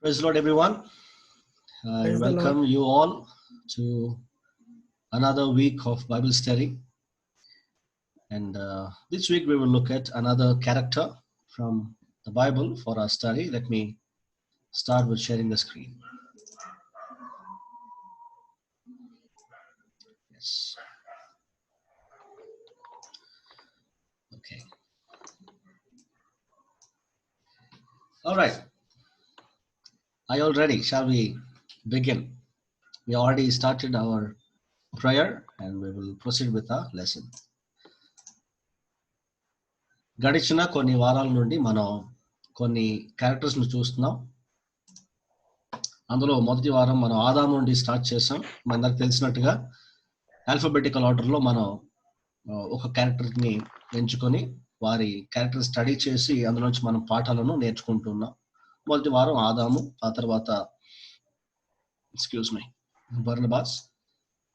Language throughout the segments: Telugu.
Praise the Lord, everyone. I Praise the welcome Lord. you all to another week of Bible study. And this week we will look at another character from the Bible for our study. Let me start with sharing the screen. Yes. Okay. All right. Are you all ready? Shall we begin? We already started our prayer and we will proceed with our lesson. గడిచిన కొన్ని వారాల నుండి మనం కొన్ని క్యారెక్టర్స్ని చూస్తున్నాం. అందులో మొదటి వారం మనం ఆదాము నుండి స్టార్ట్ చేసాం. మనందరికి తెలిసినట్టుగా ఆల్ఫాబెటికల్ ఆర్డర్లో మనం ఒక క్యారెక్టర్ని ఎంచుకొని వారి క్యారెక్టర్ స్టడీ చేసి అందులోంచి మనం పాఠాలను నేర్చుకుంటున్నాం. మొదటి వారం ఆదాము, ఆ తర్వాత Barnabas,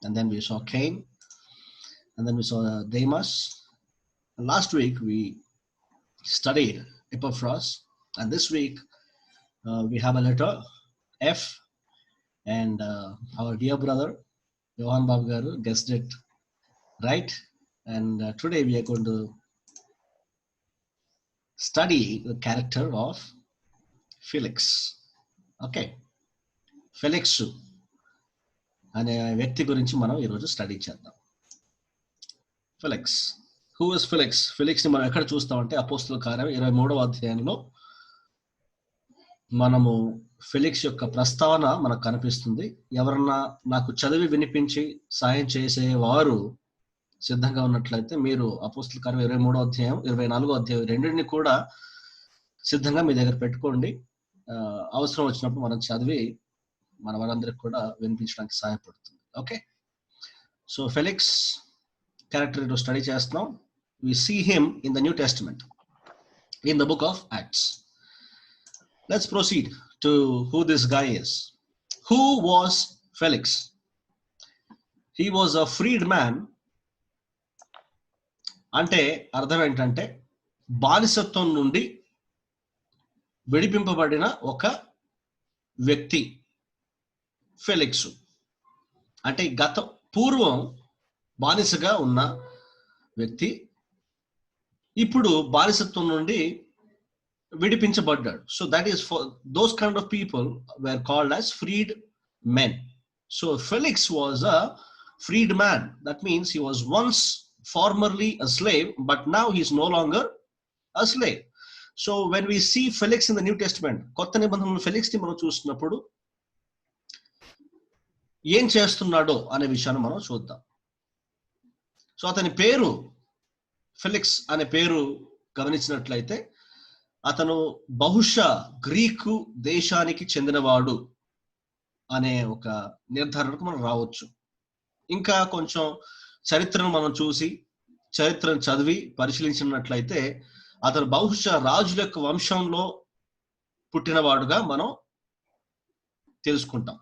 and then we saw Cain, and then we saw Demas. And last week we studied Epaphras, and this week we have a letter F, and our dear brother Johan Babu Garu guessed it right. And today we are going to study the character of Felix. Okay, Felix అనే వ్యక్తి గురించి మనం ఈరోజు స్టడీ చేద్దాం. Felix, who is Felix? ఫెలిక్స్ని మనం ఎక్కడ చూస్తామంటే అపోస్తల కార్యం 23వ అధ్యాయంలో మనము ఫెలిక్స్ యొక్క ప్రస్తావన మనకు కనిపిస్తుంది. ఎవరన్నా నాకు చదివి వినిపించి సాయం చేసేవారు సిద్ధంగా ఉన్నట్లయితే మీరు అపోస్తల కార్యం 23వ అధ్యాయం 24వ అధ్యాయం రెండింటిని కూడా సిద్ధంగా మీ దగ్గర పెట్టుకోండి. అవసరం వచ్చినప్పుడు మనం చదివి మన వాళ్ళందరికి కూడా వినిపించడానికి సహాయపడుతుంది. Okay, so Felix character study చేస్తున్నాం. We see him in the New Testament in the book of Acts. Let's proceed to who this guy is. Who was Felix? He was a freed man. అంటే అర్థం ఏంటంటే బానిసత్వం నుండి విడిపింపబడిన ఒక వ్యక్తి ఫెలిక్స్. అంటే పూర్వం బానిసగా ఉన్న వ్యక్తి ఇప్పుడు బానిసత్వం నుండి విడిపించబడ్డాడు. So that is for those kind of people were called as freed men. So Felix was a freed man. That means he was once formerly a slave, but now he is no longer a slave. So when we see Felix in the New Testament, కొత్త నిబంధనలో ఫెలిక్స్ ని మనం చూస్తున్నప్పుడు ఏం చేస్తున్నాడో అనే విషయాన్ని మనం చూద్దాం. సో అతని పేరు ఫెలిక్స్ అనే పేరు గమనించినట్లయితే అతను బహుశా గ్రీకు దేశానికి చెందినవాడు అనే ఒక నిర్ధారణకు మనం రావచ్చు. ఇంకా కొంచెం చరిత్రను మనం చూసి చరిత్రను చదివి పరిశీలించినట్లయితే అతను బహుశా రాజుల యొక్క వంశంలో పుట్టినవాడుగా మనం తెలుసుకుంటాం.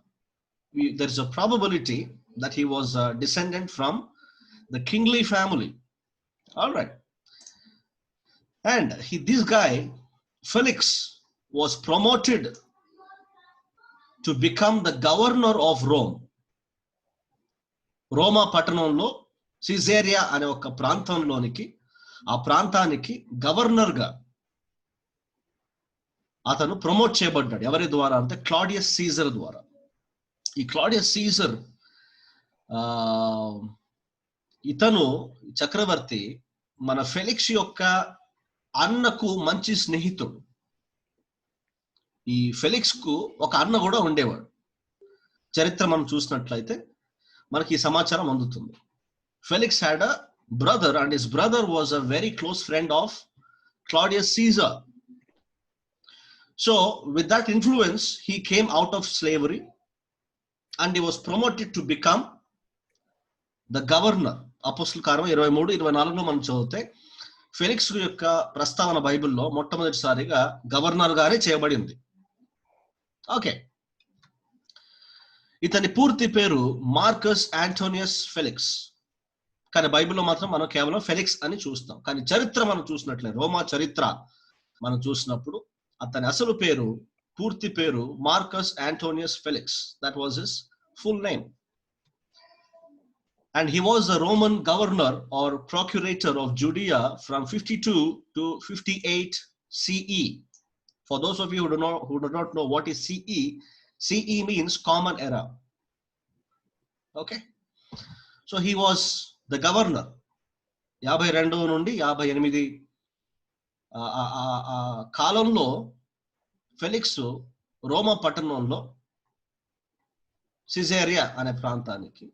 There is a probability that he was a descendant from the kingly family. All right. And this guy, Felix, was promoted to become the governor of Rome. రోమా పట్టణంలో సిజేరియా అనే ఒక ప్రాంతంలోనికి, ఆ ప్రాంతానికి గవర్నర్గా అతను ప్రమోట్ చేయబడ్డాడు. ఎవరి ద్వారా అంటే క్లాడియస్ సీజర్ ద్వారా. ఈ క్లాడియస్ సీజర్ ఇతను చక్రవర్తి మన ఫెలిక్స్ యొక్క అన్నకు మంచి స్నేహితుడు. ఈ ఫెలిక్స్ కు ఒక అన్న కూడా ఉండేవాడు. చరిత్ర మనం చూసినట్లయితే మనకి ఈ సమాచారం అందుతుంది. Felix had a brother, and his brother was a very close friend of Claudius Caesar. So with that influence, he came out of slavery and he was promoted to become the governor. అపోస్తల కార్యం 23-24లో మనం చదివితే ఫెలిక్స్ యొక్క ప్రస్తావన బైబిల్లో మొట్టమొదటిసారిగా గవర్నర్ గానే చేయబడింది. ఓకే, ఇతని పూర్తి పేరు మార్కస్ యాంటోనియస్ ఫెలిక్స్. కానీ బైబిల్లో మాత్రం మనం కేవలం ఫెలిక్స్ అని చూస్తాం. కానీ చరిత్ర మనం చూసినట్లే, రోమా చరిత్ర మనం చూసినప్పుడు అతని అసలు పేరు పూర్తి పేరు Marcus Antonius Felix. That was his full name. And he was a Roman governor or procurator of Judea from 52 to 58 CE. For those of you who do not know what is CE, CE means common era. Okay, so he was the governor. 52 నుండి 58 కాలంలో ఫెలిక్స్ రోమా పట్టణంలో సిజేరియా అనే ప్రాంతానికి,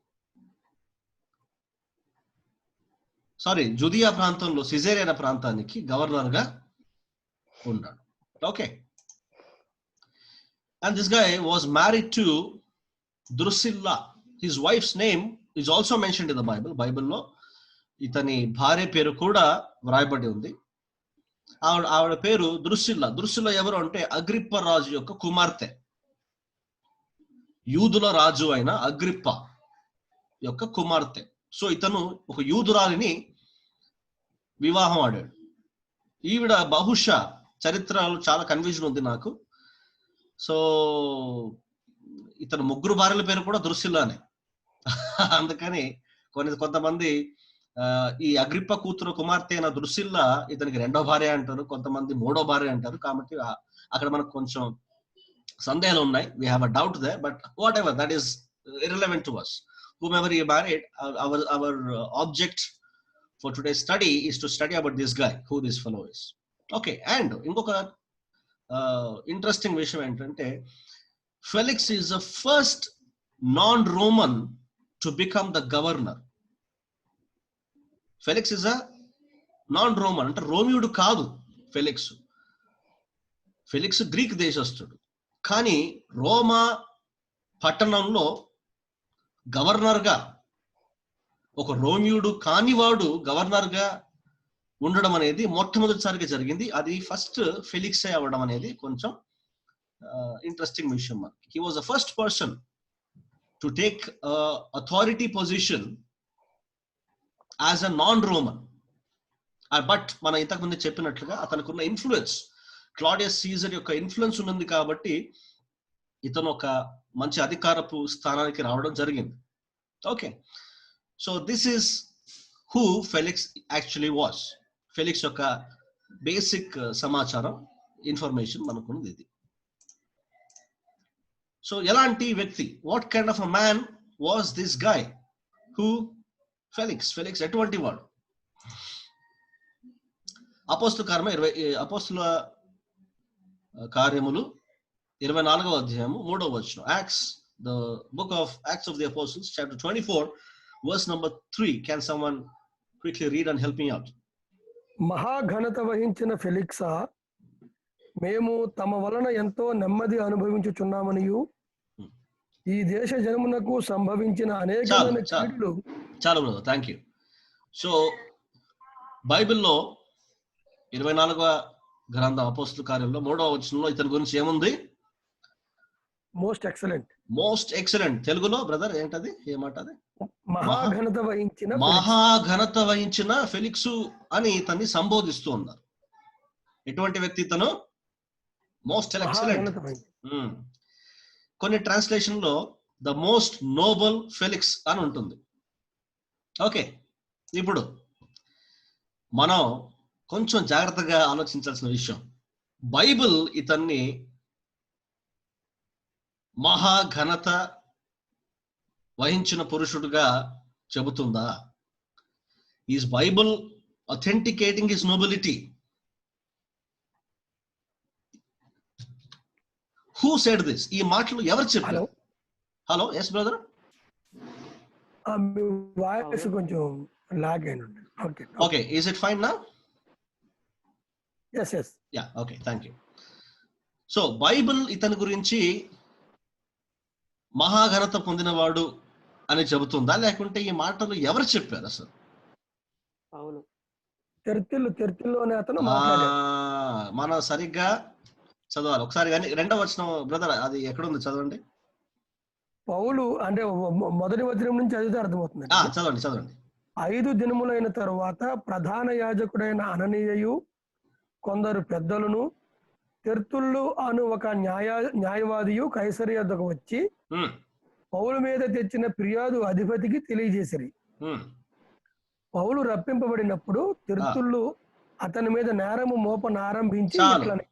జుదియా ప్రాంతంలో సిజేరియా అనే ప్రాంతానికి గవర్నర్ గా ఉన్నాడు. Okay, and this guy was married to Drusilla. His wife's name is also mentioned in the Bible. బైబిల్లో ఇతని భార్య పేరు కూడా వ్రాయబడి ఉంది. ఆవిడ పేరు ద్రుసిల్లా. ద్రుసిల్లా ఎవరు అంటే అగ్రిప్ప రాజు యొక్క కుమార్తె. యూదుల రాజు అయిన అగ్రిప్ప యొక్క కుమార్తె. సో ఇతను ఒక యూదురాలిని వివాహం ఆడాడు. ఈవిడ బహుశా చరిత్రలో చాలా కన్ఫ్యూజన్ ఉంది నాకు. సో ఇతను ముగ్గురు భార్యల పేరు కూడా ద్రుసిల్లానే. అందుకని కొంతమంది ఈ అగ్రిప్ప కూతురు కుమార్తె అయిన ద్రుసిల్లా ఇతనికి రెండో భార్య అంటారు, కొంతమంది మూడో భార్య అంటారు. కాబట్టి అక్కడ మనకు కొంచెం సందేహాలు ఉన్నాయి. we have a doubt there, but whatever, that is irrelevant to us. Whomever you married, our object for today's study is to study about this guy, who this fellow is. Okay, and ఇంకొక ఇంట్రెస్టింగ్ విషయం ఏంటంటే Felix is the first non Roman to become the governor. Felix is a non Roman, అంటే రోమియుడు కాదు ఫెలిక్స్. ఫెలిక్స్ గ్రీక్ దేశస్థుడు, కానీ రోమా పట్టణంలో గవర్నర్గా ఒక రోమియుడు కానివాడు గవర్నర్గా ఉండడం అనేది మొట్టమొదటిసారిగా జరిగింది. అది ఫస్ట్ ఫెలిక్సే అవ్వడం అనేది కొంచెం ఇంట్రెస్టింగ్ విషయం మనకి. He was the first person to take authority position as a non Roman. But మనం ఇంతకుముందు చెప్పినట్లుగా అతనుకున్న ఇన్ఫ్లుయెన్స్, క్లాడియస్ సీజర్ యొక్క ఇన్ఫ్లుయెన్స్ ఉన్నది కాబట్టి ఇతను ఒక మంచి అధికారపు స్థానానికి రావడం జరిగింది. Okay, so this is who Felix actually was. Felix యొక్క బేసిక్ సమాచారం, ఇన్ఫర్మేషన్ మనకున్నది ఇది. సో ఎలాంటి వ్యక్తి, what kind of a man was this guy who Felix? Felix ఎటువంటి వాడు? అపోస్తుల కార్యములు 24వ అధ్యాయము 3వ వచనం. Acts, the book of Acts of the Apostles, chapter 24, verse number 3. Can someone quickly read and help me out? మహాఘనత వహించిన ఫెలిక్సా, మేము తమ వలన ఎంతో నెమ్మది అనుభవించుచున్నామనియు ఈ దేశ జనమునకు సంభవించిన అనేకమైన కీడులు. చాలా బ్రదర్, థ్యాంక్ యూ. సో బైబిల్లో 24వ గ్రంథం అపోస్తుల కార్యంలో 3వ వచనంలో ఇతని గురించి ఏముంది? Most excellent. Most excellent. తెలుగులో బ్రదర్ ఏంటది? ఏమాట అది? మహాఘనత వహించిన ఫెలిక్సు అని ఇతన్ని సంబోధిస్తూ ఉన్నారు. ఎటువంటి వ్యక్తి ఇతను? Most excellent. కొన్ని ట్రాన్స్లేషన్ లో ద మోస్ట్ నోబల్ ఫెలిక్స్ అని ఉంటుంది. ఓకే, ఇప్పుడు మనం కొంచెం జాగ్రత్తగా ఆలోచించాల్సిన విషయం, బైబిల్ ఇతన్ని మహాఘనత వహించిన పురుషుడుగా చెబుతుందా? Is Bible authenticating his nobility? Who said this? ఈ మాటలు ఎవరు చెప్పారు? Hello, yes brother. వాయిస్ కొంచెం లాగ్ అయినండి. Okay, okay, is it fine now? yes yes yeah, okay, thank you. So Bible ఇతని గురించి మహాఘనత పొందినవాడు అని చెబుతుందా, లేకుంటే ఈ మాటలు ఎవరు చెప్పారు అసలు? అవును, తెర్తిల్లోనే అతను మనం సరిగ్గా చదవాలి ఒకసారి. కానీ 2వ వచనం బ్రదర్, అది ఎక్కడుంది? చదవండి. పౌలు అంటే మొదటి వచనం నుంచి చదివితే అర్థమవుతుంది. చదవండి. 5 దినములైన తరువాత ప్రధాన యాజకుడైన అననీయయు కొందరు పెద్దలను తెర్తుళ్ళు అను ఒక న్యాయవాదియు కైసరి యొద్దకు వచ్చి పౌలు మీద తెచ్చిన ఫిర్యాదు అధిపతికి తెలియజేసిరి. పౌలు రప్పింపబడినప్పుడు తెర్తుళ్ళు అతని మీద నేరము మోపనారంభించి ఇట్లని.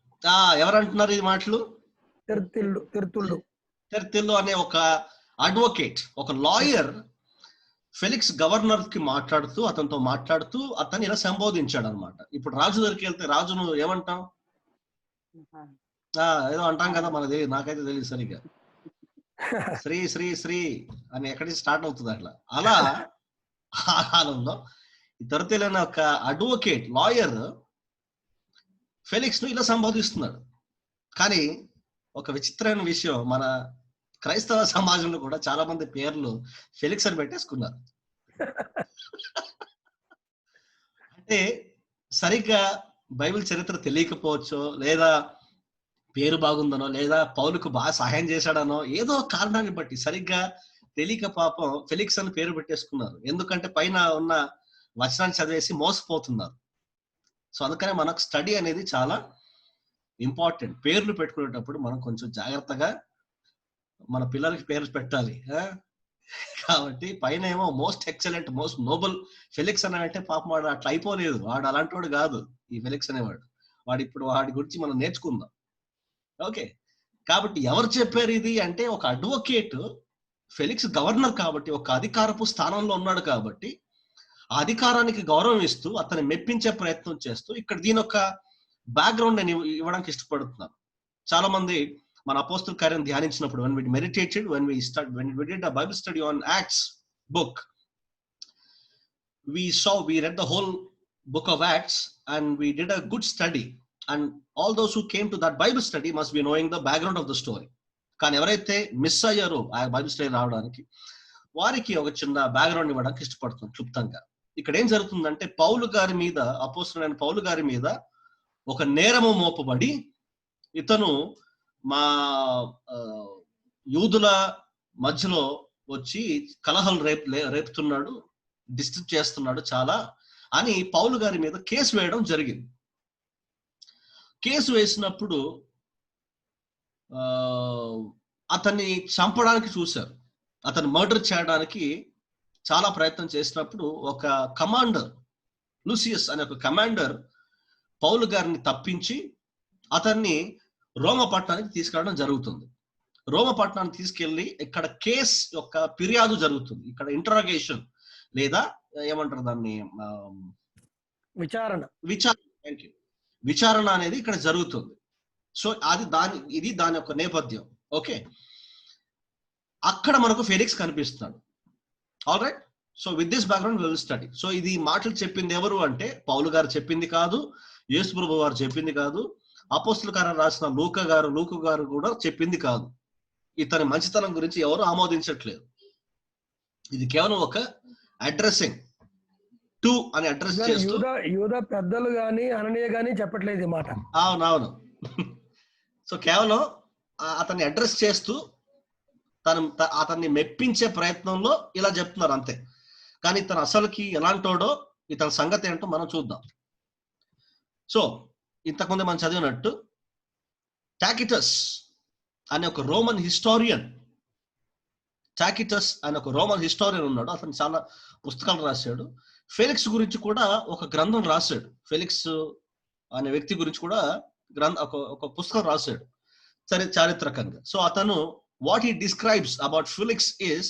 ఎవరంటున్నారు ఈ మాటలు? తెర్తుళ్ళు అనే ఒక అడ్వకేట్, ఒక లాయర్ ఫెలిక్స్ గవర్నర్ కి అతనితో మాట్లాడుతూ అతన్ని ఇలా సంబోధించాడు అనమాట. ఇప్పుడు రాజు దగ్గరికి వెళ్తే రాజును ఏమంటాం? ఏదో అంటాం కదా, మనది నాకైతే తెలియదు సరిగ్గా. శ్రీ శ్రీ శ్రీ అని ఎక్కడి నుంచి స్టార్ట్ అవుతుంది అట్లా. అలా ఆ కాలంలో తెర్తుళ్ళు ఒక అడ్వకేట్ లాయర్ ఫెలిక్స్ ను ఇలా సంబోధిస్తున్నాడు. కానీ ఒక విచిత్రమైన విషయం, మన క్రైస్తవ సమాజంలో కూడా చాలా మంది పేర్లు ఫెలిక్స్ అని పెట్టేసుకున్నారు. అంటే సరిగ్గా బైబిల్ చరిత్ర తెలియకపోవచ్చో, లేదా పేరు బాగుందనో, లేదా పౌలుకు బాగా సహాయం చేశాడనో, ఏదో కారణాన్ని బట్టి సరిగ్గా తెలియక పాపం ఫెలిక్స్ అని పేరు పెట్టేసుకున్నారు. ఎందుకంటే పైన ఉన్న వచనాన్ని చదివేసి మోసపోతున్నారు. సో అందుకనే మనకు స్టడీ అనేది చాలా ఇంపార్టెంట్. పేర్లు పెట్టుకునేటప్పుడు మనం కొంచెం జాగ్రత్తగా మన పిల్లలకి పేర్లు పెట్టాలి. కాబట్టి పైన ఏమో most excellent, most noble Felix అనంటే పాపం వాడు అట్లా అయిపోలేదు. వాడు అలాంటి వాడు కాదు ఈ ఫెలిక్స్ అనేవాడు. వాడి గురించి మనం నేర్చుకుందాం. ఓకే, కాబట్టి ఎవరు చెప్పారు ఇది అంటే, ఒక అడ్వకేట్ ఫెలిక్స్ గవర్నర్ కాబట్టి, ఒక అధికారపు స్థానంలో ఉన్నాడు కాబట్టి ఆ అధికారానికి గౌరవం ఇస్తూ అతన్ని మెప్పించే ప్రయత్నం చేస్తూ ఇక్కడ దీని ఒక బ్యాక్గ్రౌండ్ నేను ఇవ్వడానికి ఇష్టపడుతున్నాను. చాలా మంది మన అపోస్తుల కార్యం ధ్యానించినప్పుడు, when we meditated, when we did a Bible study on Acts book, we read the whole book of Acts and we did a good study, and all those who came to that Bible study must be knowing the background of the story. కానీ ఎవరైతే మిస్ అయ్యారో ఆ బైబిల్ స్టడీ రావడానికి, వారికి ఒక చిన్న బ్యాక్గ్రౌండ్ ఇవ్వడానికి ఇష్టపడుతున్నాను క్లుప్తంగా. ఇక్కడ ఏం జరుగుతుందంటే, అపోస్తులైన పౌలు గారి మీద ఒక నేరము మోపబడి, ఇతను మా యూదుల మధ్యలో వచ్చి కలహాలు రేపుతున్నాడు, డిస్టర్బ్ చేస్తున్నాడు చాలా అని పౌలు గారి మీద కేసు వేయడం జరిగింది. కేసు వేసినప్పుడు అతన్ని చంపడానికి చూశారు. అతన్ని మర్డర్ చేయడానికి చాలా ప్రయత్నం చేసినప్పుడు ఒక కమాండర్, లూసియస్ అనే ఒక కమాండర్ పౌలు గారిని తప్పించి అతన్ని రోమపట్నానికి తీసుకెళ్ళడం జరుగుతుంది. రోమపట్నానికి తీసుకెళ్లి ఇక్కడ కేస్ యొక్క ఫిర్యాదు జరుగుతుంది. ఇక్కడ ఇంటరాగేషన్ లేదా ఏమంటారు దాన్ని, విచారణ అనేది ఇక్కడ జరుగుతుంది. సో ఇది దాని యొక్క నేపథ్యం. ఓకే, అక్కడ మనకు ఫెలిక్స్ కనిపిస్తున్నాడు. All right, so with this background will study. So ఇది మాటలు చెప్పింది ఎవరు అంటే, పౌలు గారు చెప్పింది కాదు, యేసు ప్రభు వారు చెప్పింది కాదు, అపోస్తుల కార్యం రాసిన లూకా గారు కూడా చెప్పింది కాదు. ఇతని మంచితనం గురించి ఎవరు ఆమోదించట్లేదు. ఇది కేవలం ఒక అడ్రసింగ్ టు అని అడ్రస్ చేస్తూ, యూదా పెద్దలు గాని అననీయ గాని చెప్పట్లేదు ఈ మాట. అవునవును. సో కేవలం అతన్ని అడ్రస్ చేస్తూ అతన్ని మెప్పించే ప్రయత్నంలో ఇలా చెప్తున్నారు అంతే. కానీ ఇతను అసలుకి ఎలాంటోడో, ఇతని సంగతి ఏంటో మనం చూద్దాం. సో ఇంతకుముందు మనం చదివినట్టు టాకిటస్ అనే ఒక రోమన్ హిస్టారియన్ ఉన్నాడు. అతను చాలా పుస్తకాలు రాశాడు. ఫెలిక్స్ గురించి కూడా ఒక గ్రంథం రాశాడు. ఫెలిక్స్ అనే వ్యక్తి గురించి కూడా ఒక పుస్తకం రాశాడు చారిత్రకంగా. సో అతను what he describes about Felix is,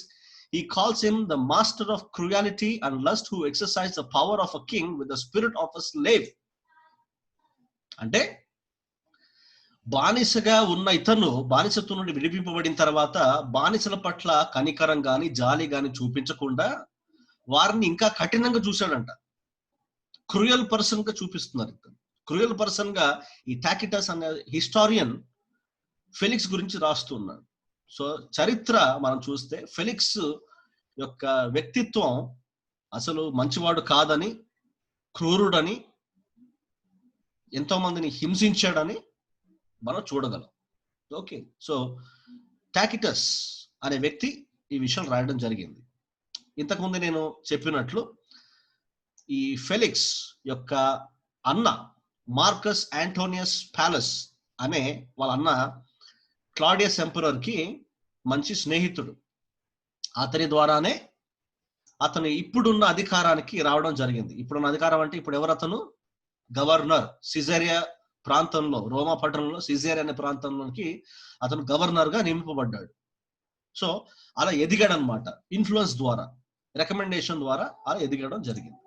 he calls him the master of cruelty and lust who exercised the power of a king with the spirit of a slave. అంటే బానిసగా ఉన్న ఇతను బానిసత్వం నుండి విడిపింపబడిన తర్వాత బానిసల పట్ల కనికరం గాని జాలి గాని చూపించకుండా వారిని ఇంకా కఠినంగా చూశాడంట. క్రూయల్ పర్సన్ గా చూపిస్తున్నారు. క్రూయల్ పర్సన్ గా ఈ టాకిటస్ అనే హిస్టారియన్ ఫెలిక్స్ గురించి రాస్తున్నాడు. సో చరిత్ర మనం చూస్తే ఫెలిక్స్ యొక్క వ్యక్తిత్వం అసలు మంచివాడు కాదని, క్రూరుడని, ఎంతో మందిని హింసించాడని మనం చూడగలం. ఓకే, సో టాకిటస్ అనే వ్యక్తి ఈ విషయం రాయడం జరిగింది. ఇంతకుముందు నేను చెప్పినట్లు ఈ ఫెలిక్స్ యొక్క అన్న మార్కస్ యాంటోనియస్ ప్యాలస్ అనే వాళ్ళ అన్న క్లాడియస్ ఎంపరర్ కి మంచి స్నేహితుడు. అతని ద్వారానే అతను ఇప్పుడున్న అధికారానికి రావడం జరిగింది. ఇప్పుడున్న అధికారం అంటే ఇప్పుడు ఎవరు అతను? గవర్నర్. సిజేరియా ప్రాంతంలో, రోమా పట్టణంలో సిజేరియా అనే ప్రాంతంలోకి అతను గవర్నర్ గా నియమింపబడ్డాడు. సో అలా ఎదిగాడు అనమాట. ఇన్ఫ్లుయెన్స్ ద్వారా, రికమెండేషన్ ద్వారా అలా ఎదిగడం జరిగింది.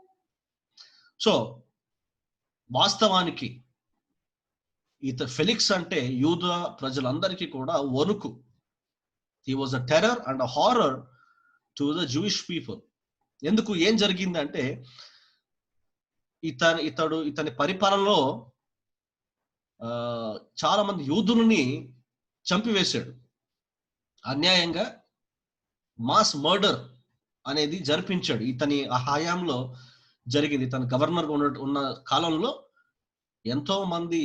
సో వాస్తవానికి ఫెలిక్స్ అంటే యూద ప్రజలందరికీ కూడా వణుకు. He was a terror and a horror to the Jewish people. ఎందుకు? ఏం జరిగిందంటే ఇతని పరిపాలనలో చాలా మంది యూదులని చంపివేశాడు. అన్యాయంగా మాస్ మర్డర్ అనేది జరిపించాడు. ఇతని హయాంలో జరిగింది. ఇతను గవర్నర్ ఉన్న కాలంలో ఎంతో మంది,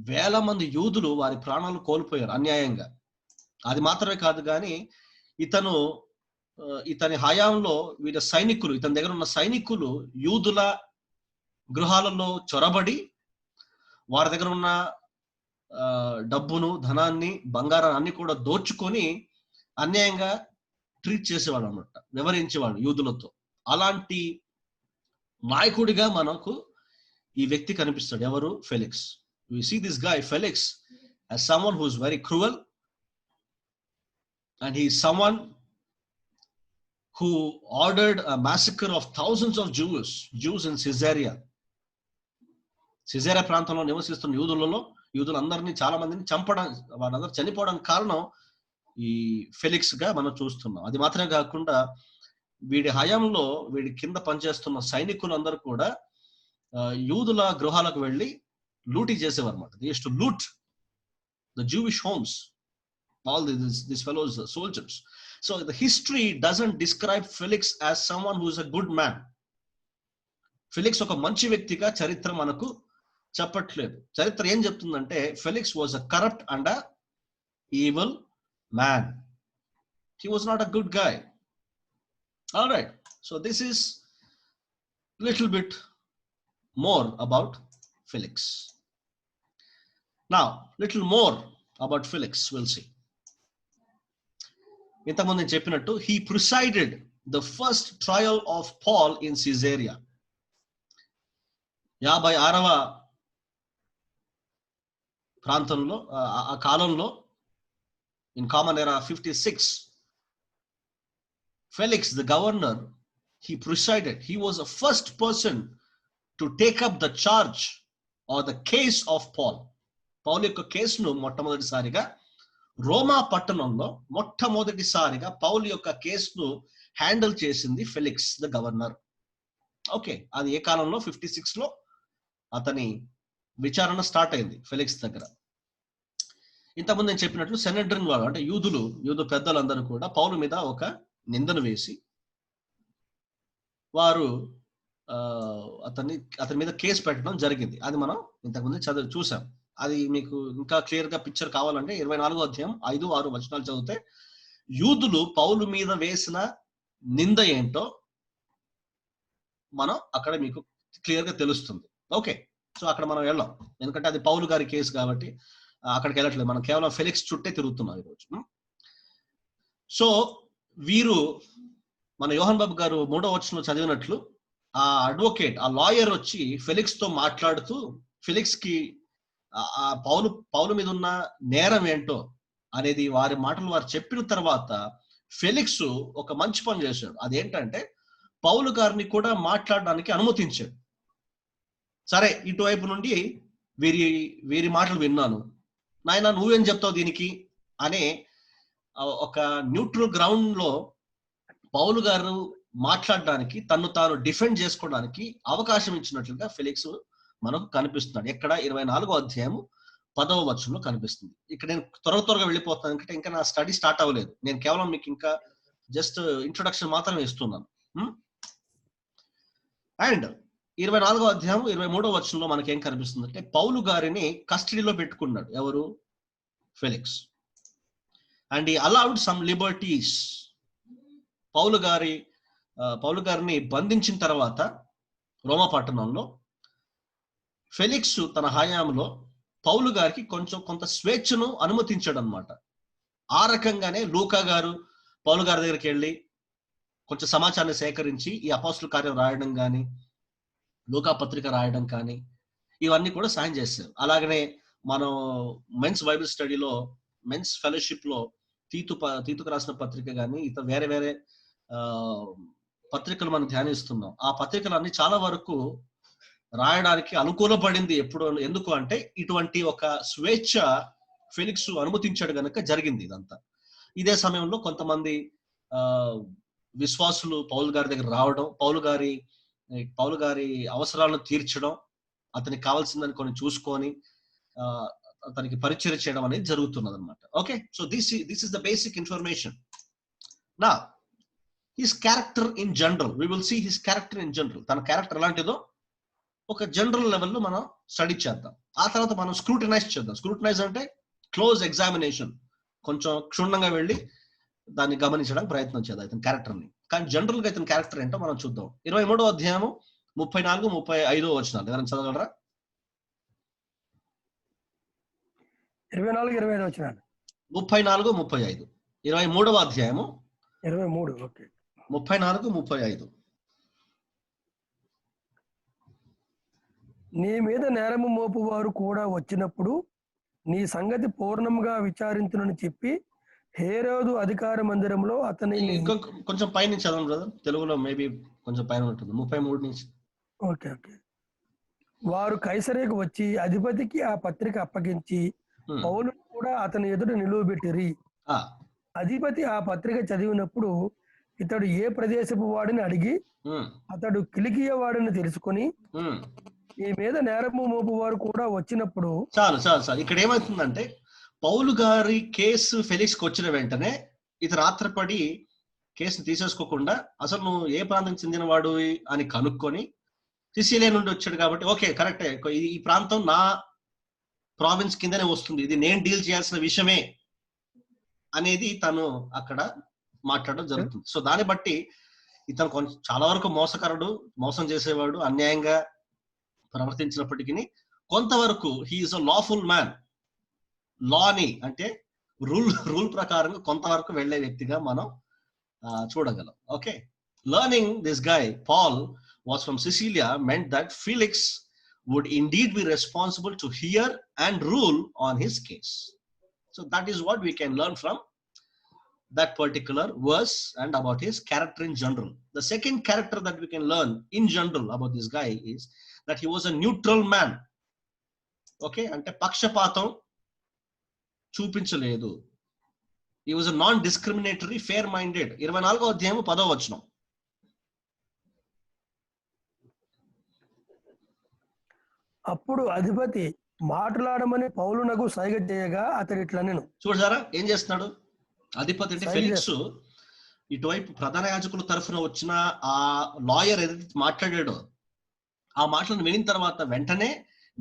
వేల మంది యూదులు వారి ప్రాణాలు కోల్పోయారు అన్యాయంగా. అది మాత్రమే కాదు కానీ ఇతని హయాంలో వీరి సైనికులు, ఇతని దగ్గర ఉన్న సైనికులు యూదుల గృహాలలో చొరబడి వారి దగ్గర ఉన్న డబ్బును, ధనాన్ని, బంగారాన్ని అన్ని కూడా దోచుకొని అన్యాయంగా ట్రీట్ చేసేవాడు అన్నమాట, వివరించేవాడు యూదులతో. అలాంటి నాయకుడిగా మనకు ఈ వ్యక్తి కనిపిస్తాడు. ఎవరు? Felix. We see this guy Felix as someone who is very cruel, and he is someone who ordered a massacre of thousands of Jews in Caesarea. Caesarea ప్రాంతంలో నివసిస్తున్న యూదులందరినీ, చాలా మందిని చంపడం, వాళ్ళందరూ చనిపోవడానికి కారణం ఈ ఫెలిక్స్ గా మనం చూస్తున్నాం. అది మాత్రమే కాకుండా వీడి హయాంలో వీడి కింద పనిచేస్తున్న సైనికులందరూ కూడా యూదుల గృహాలకు వెళ్ళి లూటీ చేసేవారు అన్నమాట. They used to loot the Jewish homes, all these fellows soldiers. So the history doesn't describe Felix as someone who is a good man. Felix ఒక మంచి వ్యక్తిగా చరిత్ర మనకు చెప్పట్లేదు. చరిత్ర ఏం చెప్తుందంటే Felix was a corrupt and a evil man. He was not a good guy. All right, so this is little bit more about Felix. Now little more about Felix we'll see. ఇంతకుముందు నేను చెప్పినట్టు he presided the first trial of Paul in Caesarea. 56వ ప్రాంతంలో, ఆ కాలంలో, in common era 56, Felix the governor, he presided. He was the first person to take up the charge or the case of Paul. పౌలు యొక్క కేసును మొట్టమొదటిసారిగా రోమా పట్టణంలో మొట్టమొదటిసారిగా పౌలు యొక్క కేసును హ్యాండిల్ చేసింది ఫెలిక్స్ ద గవర్నర్. ఓకే, అది ఏ కాలంలో? 56లో అతని విచారణ స్టార్ట్ అయింది ఫెలిక్స్ దగ్గర. ఇంతకుముందు నేను చెప్పినట్లు సెనెడ్రిన్ వాళ్ళు, అంటే యూదు పెద్దలందరూ కూడా పౌలు మీద ఒక నిందను వేసి వారు అతని మీద కేసు పెట్టడం జరిగింది. అది మనం ఇంతకుముందు చూసాం. అది మీకు ఇంకా క్లియర్ గా పిక్చర్ కావాలంటే 24వ అధ్యాయం 5-6 వచనాలు చదివితే యూదులు పౌలు మీద వేసిన నింద ఏంటో మనం అక్కడ మీకు క్లియర్ గా తెలుస్తుంది. ఓకే, సో అక్కడ మనం వెళ్ళాం, ఎందుకంటే అది పౌలు గారి కేసు కాబట్టి అక్కడికి వెళ్ళట్లేదు. మనం కేవలం ఫెలిక్స్ చుట్టే తిరుగుతున్నాం ఈరోజు. సో వీరు, మన యోహన్ బాబు గారు 3వ వచనంలో చదివినట్లు, ఆ అడ్వకేట్, ఆ లాయర్ వచ్చి ఫెలిక్స్ తో మాట్లాడుతూ ఫెలిక్స్ కి పౌలు మీద ఉన్న నేరం ఏంటో అనేది వారి మాటలు వారు చెప్పిన తర్వాత ఫెలిక్స్ ఒక మంచి పని చేశాడు. అదేంటంటే పౌలు గారిని కూడా మాట్లాడడానికి అనుమతించాడు. సరే, ఇటువైపు నుండి వీరి మాటలు విన్నాను, నాయన నువ్వేం చెప్తావు దీనికి అనే ఒక న్యూట్రల్ గ్రౌండ్ లో పౌలు గారు మాట్లాడడానికి, తను తాను డిఫెండ్ చేసుకోవడానికి అవకాశం ఇచ్చినట్లుగా ఫెలిక్స్ మనకు కనిపిస్తున్నాడు. ఎక్కడ? 24వ అధ్యాయం 10వ వచనంలో కనిపిస్తుంది. ఇక్కడ నేను త్వరగా వెళ్ళిపోతాను, ఎందుకంటే ఇంకా నా స్టడీ స్టార్ట్ అవ్వలేదు. నేను కేవలం మీకు ఇంకా జస్ట్ ఇంట్రొడక్షన్ మాత్రమే ఇస్తున్నాను. అండ్ 24వ అధ్యాయం 23వ వచనంలో మనకి ఏం కనిపిస్తుంది అంటే పౌలు గారిని కస్టడీలో పెట్టుకున్నాడు. ఎవరు? Felix. And he allowed some liberties. పౌలు గారిని బంధించిన తర్వాత రోమా పట్టణంలో ఫెలిక్స్ తన హయాంలో పౌలు గారికి కొంత స్వేచ్ఛను అనుమతించాడు అనమాట. ఆ రకంగానే లూకా గారు పౌలు గారి దగ్గరికి వెళ్ళి కొంచెం సమాచారాన్ని సేకరించి ఈ అపోస్తల కార్యం రాయడం కానీ, లూకా పత్రిక రాయడం కానీ, ఇవన్నీ కూడా సాయం చేశారు. అలాగనే మనం మెన్స్ బైబిల్ స్టడీలో, మెన్స్ ఫెలోషిప్ లో తీతుకు రాసిన పత్రిక కానీ, ఇతర వేరే వేరే పత్రికలు మనం ధ్యానిస్తున్నాం. ఆ పత్రికలన్నీ చాలా వరకు రాయడానికి అనుకూలపడింది ఎందుకు అంటే ఇటువంటి ఒక స్వేచ్ఛ ఫెలిక్స్ అనుమతించాడు గనుక జరిగింది ఇదంతా. ఇదే సమయంలో కొంతమంది విశ్వాసులు పౌలు గారి దగ్గర రావడం, పౌలు గారి అవసరాలను తీర్చడం, అతనికి కావాల్సిందని కొన్ని చూసుకొని అతనికి పరిచయం చేయడం అనేది జరుగుతున్నది అనమాట. Okay, so this is the basic information. నా his character in general, we will see his character in general. తన క్యారెక్టర్ ఎలాంటిదో ఒక జనరల్ లెవెల్లో మనం స్టడీ చేద్దాం. ఆ తర్వాత మనం స్క్రూటినైజ్ చేద్దాం. స్క్రూటినైజ్ అంటే క్లోజ్ ఎగ్జామినేషన్, కొంచెం క్షుణ్ణంగా వెళ్ళి దాన్ని గమనించడానికి ప్రయత్నం చేద్దాం ఇతని క్యారెక్టర్ని. కానీ జనరల్ గా ఇతని క్యారెక్టర్ ఏంటో మనం చూద్దాం. 23వ అధ్యాయము 34-35 వచనాలు ఎవరైనా చదవగలరా? 24-25 వచనాలు. 34-35. 23వ అధ్యాయము 23. ఓకే, 34-35. నీ మీద నేరము మోపువారు కూడా వచ్చినప్పుడు నీ సంగతి పూర్ణంగా విచారించునని చెప్పి హేరోదు అధికార మందిరంలో అతని కొంచెం పైన చదవండి బ్రదర్, తెలుగులో మేబీ కొంచెం పైన ఉంటుంది. 33 నుంచి. Okay okay. వారు కైసరేకు వచ్చి అధిపతికి ఆ పత్రిక అప్పగించి పౌలు కూడా అతని ఎదుట నిలువబెట్టిరి. అధిపతి ఆ పత్రిక చదివినప్పుడు ఇతడు ఏ ప్రదేశపు వాడిని అడిగి అతడు కిలికియ వాడిని తెలుసుకుని ఈ మీద నేరము మోపు వారు కూడా వచ్చినప్పుడు చాలు. ఇక్కడ ఏమవుతుందంటే పౌలు గారి కేసు ఫెలిక్స్ కి వచ్చిన వెంటనే ఇతను ఆత్రపడి కేసును తీసేసుకోకుండా అసలు నువ్వు ఏ ప్రాంతం చెందిన వాడు అని కనుక్కొని, సిసిలియా నుండి వచ్చాడు కాబట్టి ఓకే కరెక్టే, ఈ ప్రాంతం నా ప్రావిన్స్ కిందనే వస్తుంది, ఇది నేను డీల్ చేయాల్సిన విషయమే అనేది తను అక్కడ మాట్లాడడం జరుగుతుంది. సో దాన్ని బట్టి ఇతను కొంచెం చాలా వరకు మోసకరుడు, మోసం చేసేవాడు, అన్యాయంగా ప్రవర్తించినప్పటికీ కొంతవరకు హీఈస్ అ లాఫుల్ మ్యాన్. లాని అంటే రూల్ ప్రకారం కొంతవరకు వెళ్లే వ్యక్తిగా మనం చూడగలం. Okay, learning this guy Paul was from Sicilia meant that Felix would indeed be responsible to hear and rule on his case. So that is what we can learn from that particular verse and about his character in general. The second character that we can learn in general about this guy is that he was a neutral man. Okay, ante pakshapatam చూపించలేదు. He was a non-discriminatory, fair-minded. 24వ అధ్యాయము 10వ వచనం. అప్పుడు అధిపతి మాట్లాడమని పౌలునకు సైగ చేయగా అతడు ఇట్లా నేను చూసారా ఏం చేస్తున్నాడు అధిపతి అంటే ఫెలిక్స్. ఇటువైపు ప్రధాన యాజకుల తరఫున వచ్చిన ఆ లాయర్ ఏదైతే మాట్లాడాడో ఆ మాటలను వినిన తర్వాత వెంటనే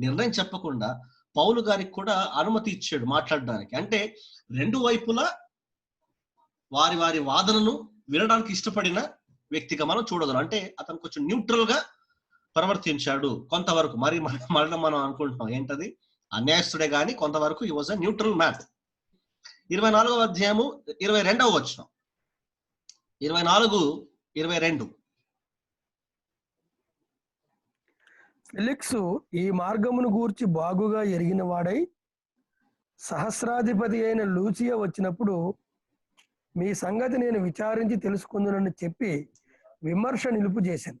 నిర్ణయం చెప్పకుండా పౌలు గారికి కూడా అనుమతి ఇచ్చాడు మాట్లాడడానికి. అంటే రెండు వైపులా వారి వారి వాదనను వినడానికి ఇష్టపడిన వ్యక్తిగా మనం చూడగలం. అంటే అతను కొంచెం న్యూట్రల్ గా ప్రవర్తించాడు కొంతవరకు. మరి మనం అనుకుంటున్నాం ఏంటది అన్యాయస్తుడే గాని కొంతవరకు ఈ వాజ్ అ న్యూట్రల్ మ్యాన్. 24వ అధ్యాయము 22వ వచనం. 24-22. ఫెలిక్సు ఈ మార్గమును గూర్చి బాగుగా ఎరిగిన వాడై సహస్రాధిపతి అయిన లూసియా వచ్చినప్పుడు మీ సంగతి నేను విచారించి తెలుసుకుందునని చెప్పి విమర్శ నిలుపు చేశాను.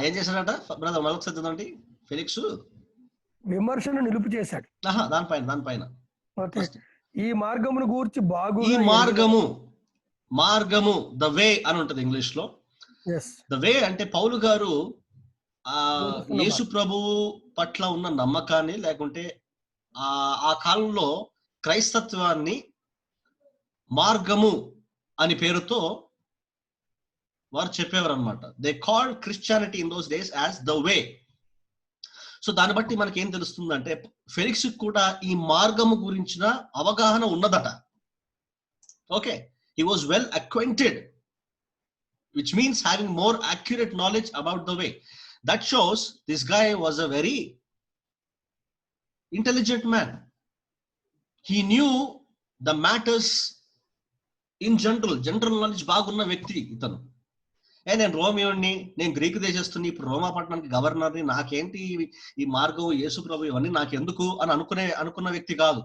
ఏం చేశాడట బ్రదర్? మరొకసారి చదవండి. ఫెలిక్స్ విమర్శను నిలుపు చేశాడు. దానిపైన ఓకే, ఈ మార్గమును గూర్చి బాగుగా, ఈ మార్గము ద వే అని ఉంటది ఇంగ్లీష్ లో. ద వే అంటే పౌలు గారు యేసు ప్రభువు పట్ల ఉన్న నమ్మకాన్ని, లేకుంటే ఆ కాలంలో క్రైస్తత్వాన్ని మార్గము అని పేరుతో వారు చెప్పేవారు అనమాట. They called Christianity in those days as the way. So దాన్ని బట్టి మనకి ఏం తెలుస్తుందంటే ఫెలిక్స్ కూడా ఈ మార్గము గురించిన అవగాహన ఉన్నదట. Okay, he was well acquainted, which means having more accurate knowledge about the way. That shows this guy was a very intelligent man. He knew the matters in general knowledge బాగున్న వ్యక్తి ఇతను. నేను రోమియోని, నేను గ్రీకు దేశస్తుని, ఇప్పుడు రోమా పట్టణానికి గవర్నర్ని, నాకేంటి ఈ మార్గం, యేసు ప్రభు ఇవన్నీ నాకెందుకు అని అనుకున్న వ్యక్తి కాదు.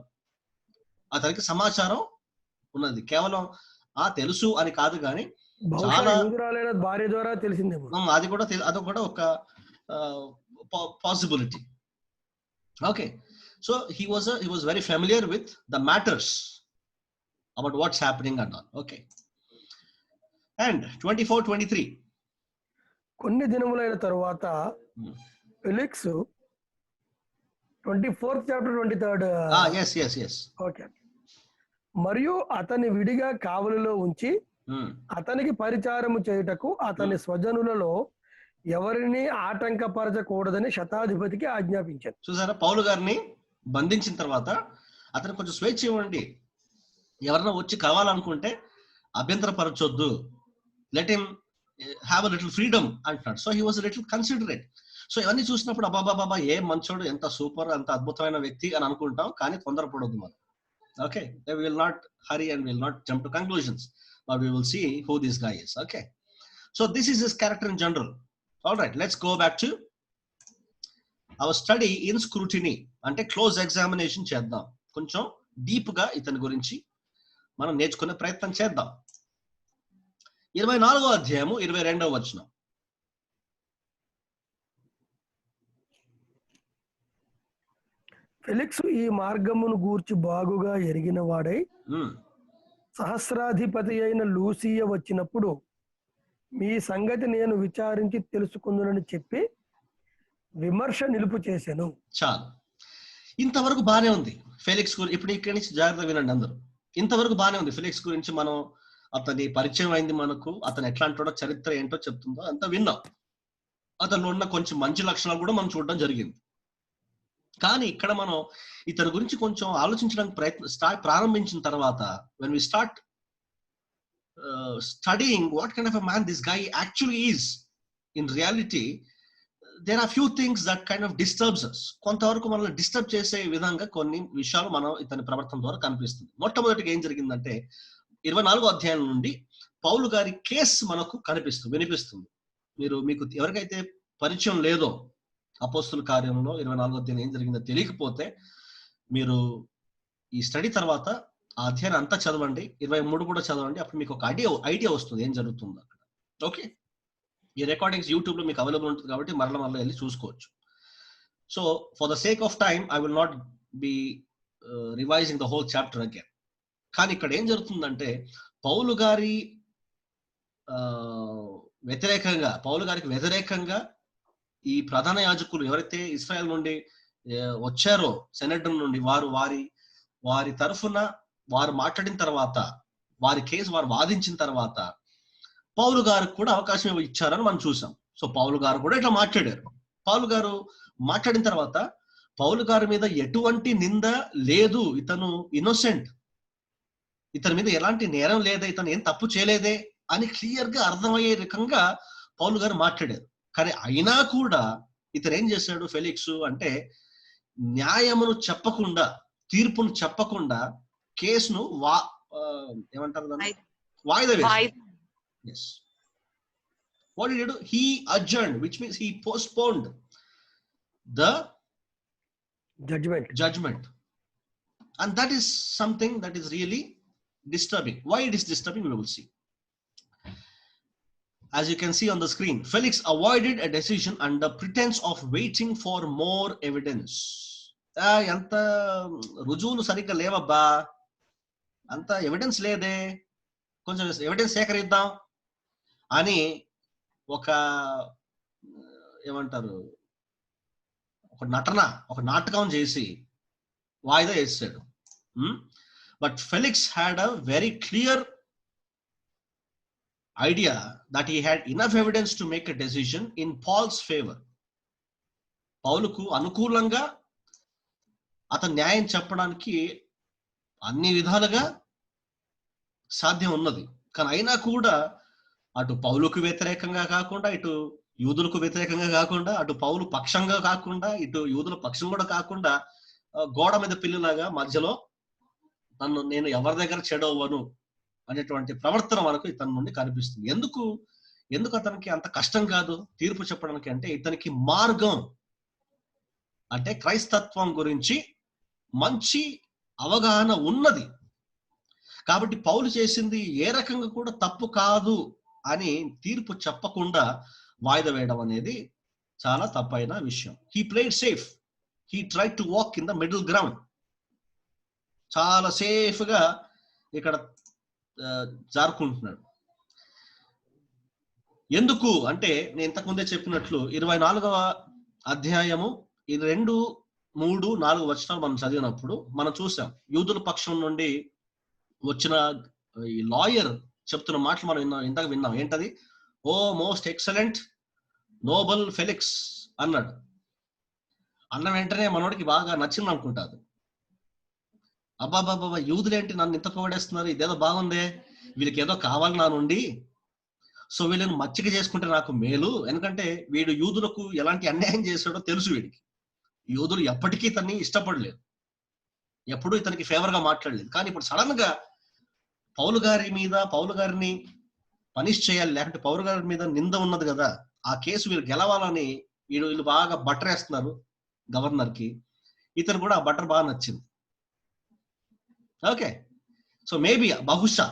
అతనికి సమాచారం ఉన్నది. కేవలం తెలుసు అని కాదు కానీ చాలా భార్య ద్వారా తెలిసిందేమో, అది కూడా ఒక possibility. Okay, so he was very familiar with the matters about what's happening and all. Okay, and 24-23 కొన్ని దినములైన తరువాత Felix 24th chapter 23rd. yes. Okay. మరియు అతని విడిగా కావలిలో ఉంచి అతనికి పరిచారము చేయుటకు అతని స్వజనులలో ఎవరిని ఆటంకపరచకూడదని శతాధిపతికి ఆజ్ఞాపించారు. చూసారా, పౌలు గారిని బంధించిన తర్వాత అతను కొంచెం స్వేచ్ఛ ఇవ్వండి, ఎవరన్నా వచ్చి కావాలనుకుంటే అభ్యంతరపరచొద్దు, let him have a little freedom అంటున్నాడు. So he was little considerate. So ఇవన్నీ చూసినప్పుడు అబ్బాబాబా ఏ మంచోడు, ఎంత సూపర్, అంత అద్భుతమైన వ్యక్తి అని అనుకుంటాం, కానీ తొందరపడొద్దు మనం. Okay, we will not hurry and we will not jump to conclusions, but we will see who this guy is. Okay, so this is his character in general. All right, let's go back to our study in scrutiny. Ante close examination cheddam, koncham deep ga itani gurinchi manam నేర్చుకునే ప్రయత్నం చేద్దాం. 24వ అధ్యాయము 22వ వచనం. ఫెలిక్స్ ఈ మార్గమును గూర్చి బాగుగా ఎరిగిన వాడై సహస్రాధిపతి అయిన లూసియ వచ్చినప్పుడు మీ సంగతి నేను విచారించి తెలుసుకుందునని చెప్పి విమర్శ నిలుపు చేశాను. చాలు, ఇంతవరకు బానే ఉంది ఫెలిక్స్ గురించి. ఇప్పుడు ఇక్కడి నుంచి జాగ్రత్తగా వినండి అందరూ. ఇంతవరకు బానే ఉంది ఫెలిక్స్ గురించి. మనం అతని పరిచయం అయింది మనకు, అతను ఎట్లాంటో చరిత్ర ఏంటో చెప్తుందో అంతా విన్నాం. అతను ఉన్న కొంచెం మంచి లక్షణాలు కూడా మనం చూడడం జరిగింది. కానీ ఇక్కడ మనం ఇతని గురించి కొంచెం ఆలోచించడానికి ప్రారంభించిన తర్వాత, when we start studying what kind of a man this guy actually is in reality, there are few things that kind of disturbs us. కొంతవరకు మనల్ని డిస్టర్బ్ చేసే విధంగా కొన్ని విషయాలు మనం ఇతని ప్రవర్తన ద్వారా కనిపిస్తుంది. మొట్టమొదటిగా ఏం జరిగిందంటే 24వ అధ్యాయం నుండి పౌలు గారి కేసు మనకు వినిపిస్తుంది. మీకు ఎవరికైతే పరిచయం లేదో అపోస్తుల కార్యంలో 24వ అధ్యాయం ఏం జరిగిందో తెలియకపోతే మీరు ఈ స్టడీ తర్వాత ఆ అధ్యాయం అంతా చదవండి, 23 కూడా చదవండి. అప్పుడు మీకు ఒక ఐడియా వస్తుంది ఏం జరుగుతుందో అక్కడ. ఓకే, ఈ రికార్డింగ్స్ యూట్యూబ్ లో మీకు అవైలబుల్ ఉంటుంది కాబట్టి మరలా వెళ్ళి చూసుకోవచ్చు. So for the sake of time I will not be revising the whole chapter again. కానీ ఇక్కడ ఏం జరుగుతుందంటే పౌలు గారికి వ్యతిరేకంగా ఈ ప్రధాన యాజకులు ఎవరైతే ఇశ్రాయేల్ నుండి వచ్చారో, సెనెటర్ నుండి, వారి తరఫున వారు మాట్లాడిన తర్వాత, వారి కేసు వారు వాదించిన తర్వాత పౌలు గారికి కూడా అవకాశం ఇచ్చారని మనం చూసాం. సో పౌలు గారు కూడా ఇట్లా మాట్లాడారు. పౌలు గారు మాట్లాడిన తర్వాత పౌలు గారి మీద ఎటువంటి నింద లేదు, ఇతను ఇన్నోసెంట్, ఇతని మీద ఎలాంటి నేరం లేదే, ఇతను ఏం తప్పు చేయలేదే అని క్లియర్ గా అర్థమయ్యే రకంగా పౌలు గారు మాట్లాడారు. కానీ అయినా కూడా ఇతను ఏం చేశాడు ఫెలిక్స్ అంటే, న్యాయమును చెప్పకుండా, తీర్పును చెప్పకుండా కేసును ఏమంటారు వాయిదా వేశాడు. Yes. What did he do? He adjourned, which means he postponed the judgment. And that is something that is really disturbing. Why it is disturbing, we will see. As you can see on the screen, Felix avoided a decision under pretense of waiting for more evidence. anta రుజువులు సరిగ్గా లేవబ్బా, అంత ఎవిడెన్స్ లేదే, కొంచెం ఎవిడెన్స్ సేకరిద్దాం అని ఒక నాటకం చేసి వాయిదా వేసాడు. But Felix had a very clear idea that he had enough evidence to make a decision in Paul's favor. పౌలుకు అనుకూలంగా అతను న్యాయం చెప్పడానికి అన్ని విధాలుగా సాధ్యం ఉన్నది. కానీ అయినా కూడా అటు పౌలుకు వ్యతిరేకంగా కాకుండా, ఇటు యూదులకు వ్యతిరేకంగా కాకుండా, అటు పౌలు పక్షంగా కాకుండా, ఇటు యూదుల పక్షం కూడా కాకుండా గోడ మీద పిల్లిలాగా మధ్యలో నేను ఎవరి దగ్గర చెడవ్వను అనేటువంటి ప్రవర్తన మనకు ఇతని నుండి కనిపిస్తుంది. ఎందుకు అతనికి అంత కష్టం కాదు తీర్పు చెప్పడానికి అంటే, ఇతనికి మార్గం అంటే క్రైస్తత్వం గురించి మంచి అవగాహన ఉన్నది. కాబట్టి పౌలు చేసింది ఏ రకంగా కూడా తప్పు కాదు అని తీర్పు చెప్పకుండా వాయిదా వేయడం అనేది చాలా తప్పైన విషయం. He played safe, he tried to walk in the middle ground. చాలా సేఫ్ గా ఇక్కడ జారుకుంటున్నాడు. ఎందుకు అంటే, నేను ఇంతకుముందే చెప్పినట్లు 24వ అధ్యాయము 2, 3, 4 వచనాలు మనం చదివినప్పుడు మనం చూసాం, యూదుల పక్షం నుండి వచ్చిన ఈ లాయర్ చెప్తున్న మాటలు మనం ఇంతకు విన్నాం. ఏంటది? ఓ మోస్ట్ ఎక్సలెంట్ నోబల్ ఫెలిక్స్ అన్నాడు. అన్న వెంటనే మనోడికి బాగా నచ్చింది అనుకుంటారు. అబ్బాబాబా, యూదులేంటి నన్ను ఇంత పొగడేస్తున్నారు, ఇదేదో బాగుందే, వీళ్ళకి ఏదో కావాలి నా నుండి, సో వీళ్ళని మచ్చిక చేసుకుంటే నాకు మేలు. ఎందుకంటే వీడు యూదులకు ఎలాంటి అన్యాయం చేశాడో తెలుసు వీడికి. యూదులు ఎప్పటికీ ఇతన్ని ఇష్టపడలేదు, ఎప్పుడూ ఇతనికి ఫేవర్ గా మాట్లాడలేదు. కానీ ఇప్పుడు సడన్ గా పౌలు గారిని పనిష్ చేయాలి, లేకపోతే పౌలు గారి మీద నింద ఉన్నది కదా, ఆ కేసు వీళ్ళు గెలవాలని వీళ్ళు బాగా బట్టర్ వేస్తున్నారు గవర్నర్ కి. ఇతను కూడా ఆ బట్టర్ బాగా నచ్చింది. ఓకే, సో మేబీ బహుశా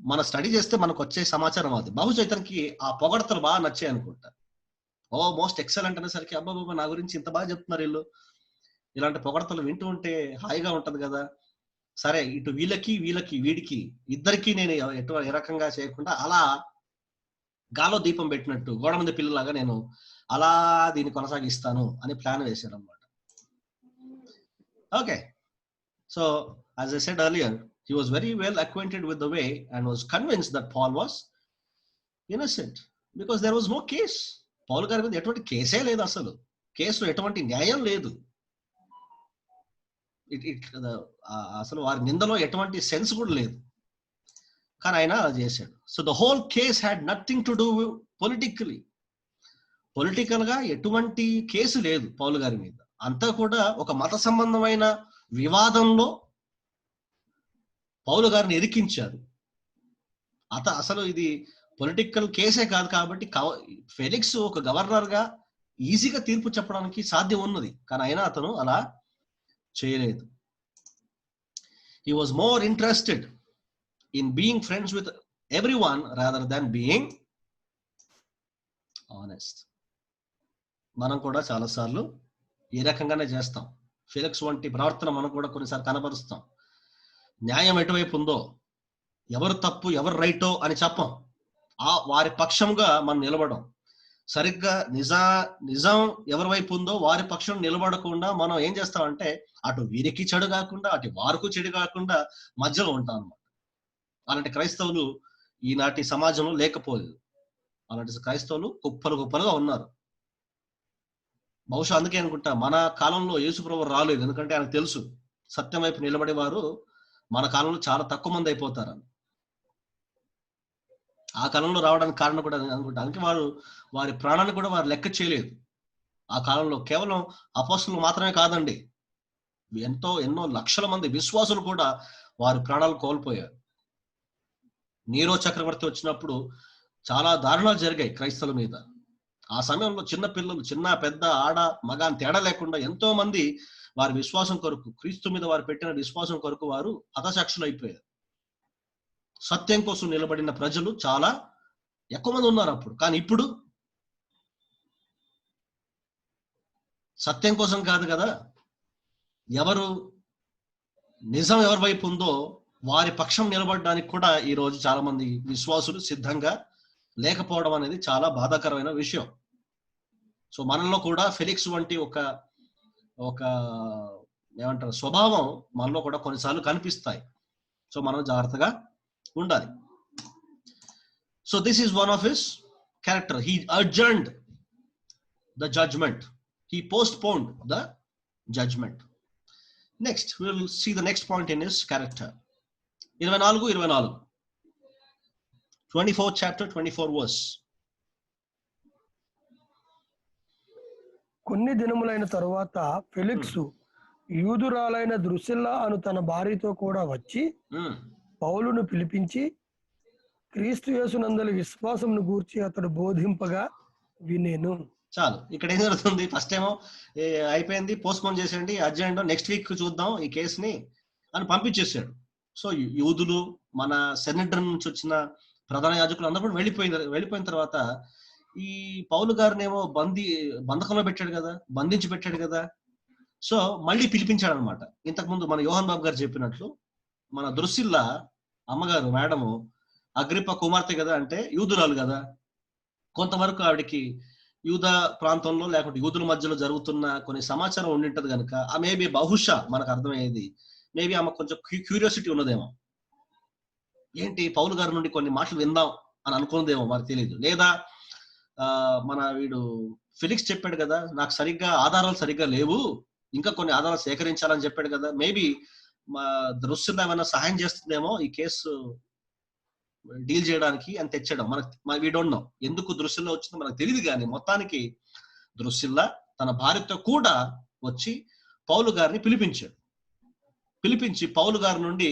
మన స్టడీ చేస్తే మనకు వచ్చే సమాచారం అది, బహుశా ఇతనికి ఆ పొగడతలు బాగా నచ్చాయి అనుకుంటా. ఓ మోస్ట్ ఎక్సలెంట్ అనేసరికి అబ్బాబాబా నా గురించి ఇంత బాగా చెప్తున్నారు వీళ్ళు, ఇలాంటి పొగడతలు వింటూ ఉంటే హాయిగా ఉంటది కదా, సరే ఇటు వీడికి ఇద్దరికి నేను ఏ రకంగా చేయకుండా అలా గాలో దీపం పెట్టినట్టు గోడ మీద పిల్లలాగా నేను అలా దీన్ని కొనసాగిస్తాను అని ప్లాన్ వేశాడు అనమాట. Okay, so as I said earlier, he was very well acquainted with the way and was convinced that Paul was innocent because there was no case. పౌలు గారి మీద ఎటువంటి కేసే లేదు, అసలు కేసులో ఎటువంటి న్యాయం లేదు, అసలు వారి నిందలో ఎటువంటి సెన్స్ కూడా లేదు. కానీ ఆయన అలా చేశాడు. So the whole case had nothing to do political గా ఎటువంటి కేసు లేదు పౌలు గారి మీద. అంతా కూడా ఒక మత సంబంధమైన వివాదంలో పౌలు గారిని ఇరికించారు. అసలు ఇది పొలిటికల్ కేసే కాదు. కాబట్టి ఫెలిక్స్ ఒక గవర్నర్ గా ఈజీగా తీర్పు చెప్పడానికి సాధ్యం ఉన్నది, కానీ అయినా అతను అలా చేయలేదు. He was more interested in being friends with everyone rather than being honest. మనం కూడా చాలాసార్లు ఈ రకంగానే చేస్తాం. ఫెలిక్స్ వంటి ప్రవర్తన మనం కూడా కొన్నిసార్లు కనబరుస్తాం. న్యాయం ఎటువైపు ఉందో, ఎవరు తప్పు ఎవరు రైటో అని చెప్పం, వారి పక్షంగా మనం నిలబడం. సరిగ్గా నిజం ఎవరి వైపు ఉందో వారి పక్షం నిలబడకుండా మనం ఏం చేస్తామంటే, అటు వీరికి చెడు కాకుండా అటు వారికి చెడు కాకుండా మధ్యలో ఉంటాం అన్నమాట. అలాంటి క్రైస్తవులు ఈనాటి సమాజంలో లేకపోలేదు. అలాంటి క్రైస్తవులు కుప్పలుగా ఉన్నారు. బహుశా అందుకే అనుకుంటా మన కాలంలో యేసుప్రభు రాలేదు, ఎందుకంటే ఆయనకు తెలుసు సత్యం వైపు నిలబడేవారు మన కాలంలో చాలా తక్కువ మంది అయిపోతారని. ఆ కాలంలో రావడానికి కారణం కూడా అనుకుంటా, అందుకే వారి ప్రాణాన్ని కూడా వారు లెక్క చేయలేదు. ఆ కాలంలో కేవలం అపోస్తలులు మాత్రమే కాదండి, ఎన్నో లక్షల మంది విశ్వాసులు కూడా వారి ప్రాణాలు కోల్పోయారు. నీరో చక్రవర్తి వచ్చినప్పుడు చాలా దారుణాలు జరిగాయి క్రైస్తవుల మీద. ఆ సమయంలో చిన్న పిల్లలు, చిన్న పెద్ద ఆడ మగ అని తేడా లేకుండా ఎంతో మంది వారి విశ్వాసం కొరకు, క్రీస్తు మీద వారు పెట్టిన విశ్వాసం కొరకు వారు హతసాక్షులు అయిపోయారు. సత్యం కోసం నిలబడిన ప్రజలు చాలా ఎక్కువ మంది ఉన్నారు అప్పుడు. కానీ ఇప్పుడు సత్యం కోసం కాదు కదా, నిజం ఎవరి వైపు ఉందో వారి పక్షం నిలబడడానికి కూడా ఈ రోజు చాలా మంది విశ్వాసులు సిద్ధంగా లేకపోవడం అనేది చాలా బాధాకరమైన విషయం. సో మనలో కూడా ఫెలిక్స్ వంటి ఒక ఏమంటారు స్వభావం మనలో కూడా కొన్నిసార్లు కనిపిస్తాయి. సో మనం జాగ్రత్తగా ఉండాలి. So this is one of his character. He adjourned the judgement, he postponed the judgement. Next we will see the next point in his character. 24 24th chapter 24 verse. కొన్ని దినములైన తరువాత ఫెలిక్సు యూదురాలైన ద్రుసిల్ల అను తన భార్యతో కూడా వచ్చి పౌలును పిలిపించి క్రీస్తు యేసునందలి విశ్వాసమును గూర్చి అతడు బోధింపగా వినేను. చాలు. ఇక్కడ ఏం జరుగుతుంది? ఫస్ట్ ఏమో అయిపోయింది, పోస్ట్పోన్ చేసేయండి, అర్జెంట్, నెక్స్ట్ వీక్ చూద్దాం ఈ కేసుని అని పంపించేసాడు. సో యూదులు, మన సెనెటర్ నుంచి వచ్చిన ప్రధాన యాజకులు అందరూ కూడా వెళ్ళిపోయిన తర్వాత ఈ పౌలు గారినేమో బంధకంలో పెట్టాడు కదా, బంధించి పెట్టాడు కదా. సో మళ్ళీ పిలిపించాడు అనమాట. ఇంతకుముందు మన యోహన్ బాబు గారు చెప్పినట్లు మన ద్రుసిల్ల అమ్మగారు, మేడము అగ్రిప్ప కుమార్తె కదా, అంటే యూదురాలు కదా, కొంతవరకు ఆవిడికి యూద ప్రాంతంలో లేకుంటే యూదుల మధ్యలో జరుగుతున్న కొన్ని సమాచారం ఉండింటది కనుక ఆ మేబీ బహుశా మనకు అర్థమయ్యేది మేబీ ఆమె కొంచెం క్యూరియాసిటీ ఉన్నదేమో, ఏంటి పౌలు గారి నుండి కొన్ని మాటలు విందాం అని అనుకున్నదేమో మరి తెలియదు. లేదా మన వీడు ఫిలిక్స్ చెప్పాడు కదా, నాకు ఆధారాలు సరిగ్గా లేవు, ఇంకా కొన్ని ఆధారాలు సేకరించాలని చెప్పాడు కదా, మేబీ మా దృశ్యం ఏమైనా సహాయం చేస్తుందేమో ఈ కేసు డీల్ చేయడానికి అని తెచ్చడం. వీ డోంట్ నో ఎందుకు దృశ్యంలో వచ్చిందో మనకు తెలియదు, కానీ మొత్తానికి దృశ్యంలా తన భార్యతో కూడా వచ్చి పౌలు గారిని పిలిపించి పౌలు గారి నుండి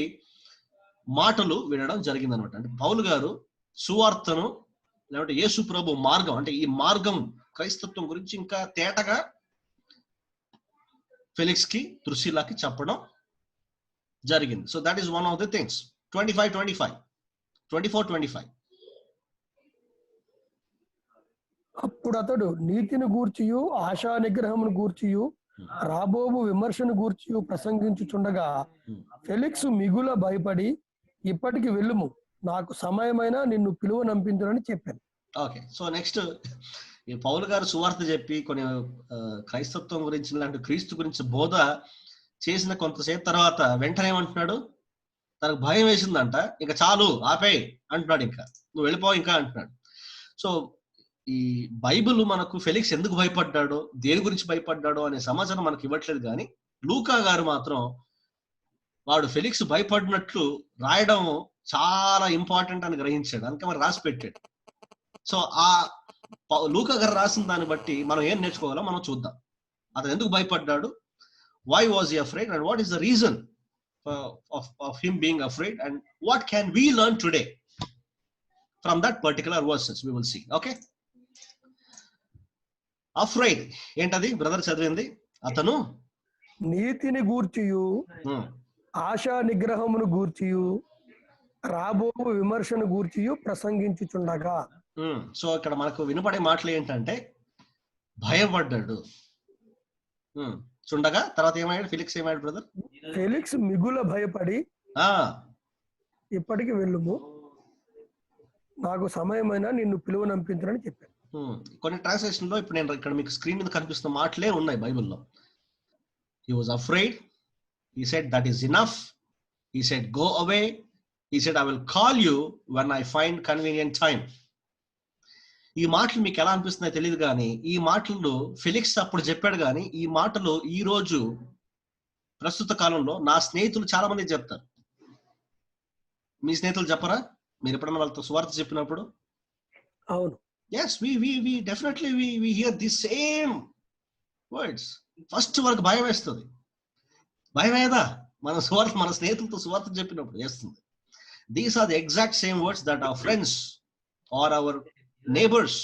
మాటలు వినడం జరిగింది అనమాట. అంటే పౌలు గారు సువార్తను లేకపోతే యేసు ప్రభు మార్గం, అంటే ఈ మార్గం క్రైస్తత్వం గురించి ఇంకా తేటగా ఫెలిక్స్ కి దృశ్యలాకి చెప్పడం జరిగింది. So that is one of the things. 24-25 అప్పుడు అతడు నీతిని గూర్చియు ఆశా నిగ్రహమును గూర్చియు రాబోవు విమర్శను గూర్చియు ప్రసంగించుచుండగా ఫెలిక్స్ మిగుల భయపడి ఇప్పటికి వెళ్ళుము, నాకు సమయమైనా నిన్ను పిలువనంపించునని చెప్పాను. ఓకే, సో నెక్స్ట్ ఈ పౌలు గారు సువార్త చెప్పి కొన్ని క్రైస్తత్వం గురించి లాంటి క్రీస్తు గురించి బోధ చేసిన కొంతసేపు తర్వాత వెంటనే ఏమంటున్నాడు, తనకు భయం వేసిందంట, ఇంకా చాలు ఆపే అంటున్నాడు, ఇంకా నువ్వు వెళ్ళిపో ఇంకా అంటున్నాడు. సో ఈ బైబిల్ మనకు ఫెలిక్స్ ఎందుకు భయపడ్డాడో, దేని గురించి భయపడ్డాడో అనే సమాచారం మనకు ఇవ్వట్లేదు, కానీ లూకా గారు మాత్రం వాడు ఫెలిక్స్ భయపడినట్లు రాయడం చాలా ఇంపార్టెంట్ అని గ్రహించాడు, అందుకే మరి రాసి పెట్టాడు. సో ఆ లూకా గారు రాసిన దాన్ని బట్టి మనం ఏం నేర్చుకోవాలో మనం చూద్దాం. అతను ఎందుకు భయపడ్డాడు, why was he afraid, and what is the reason of him being afraid, and what can we learn today from that particular verses we will see. Okay, afraid ఏంటది బ్రదర్ చదివింది? అతను నీతిని గూర్చియు ఆశా నిగ్రహమును గూర్చియు రాబో విమర్శను గూర్చియు ప్రసంగించుచుండగా. సో ఇక్కడ మనకు వినపడే మాటలు ఏంటంటే భయపడ్డాడు చుండగా. తర్వాత ఏమయ్యాడు ఫెలిక్స్? ఏమయ్యాడు బ్రదర్? ఫెలిక్స్ మిగుల భయపడి ఇప్పటికి వెళ్ళుము, నాకు సమయమైనా నిన్ను పిలువనంపించునని చెప్పాను. కొన్ని ట్రాన్స్లేషన్ లో ఇప్పుడు నేను ఇక్కడ మీకు స్క్రీన్ మీద కనిపిస్తున్న మాటలే ఉన్నాయి బైబిల్లో. He was afraid. He said that is enough. He said go away. He said I will call you when I find convenient time. ఈ మాటలు మీకు ఎలా అనిపిస్తున్నాయో తెలియదు, కానీ ఈ మాటలు ఫెలిక్స్ అప్పుడు చెప్పాడు, కానీ ఈ మాటలు ఈ రోజు ప్రస్తుత కాలంలో నా స్నేహితులు చాలా మంది చెప్తారు. మీ స్నేహితులు చెప్పరా మీరు ఎప్పుడన్నా వాళ్ళతో సువార్త చెప్పినప్పుడు? అవును. Yes, we definitely we hear the same words. First వరకు భయం వేస్తుంది. భయం ఏదా? మన స్నేహితులతో సువార్త చెప్పినప్పుడు వేస్తుంది. These are the exact same words that our friends or our neighbors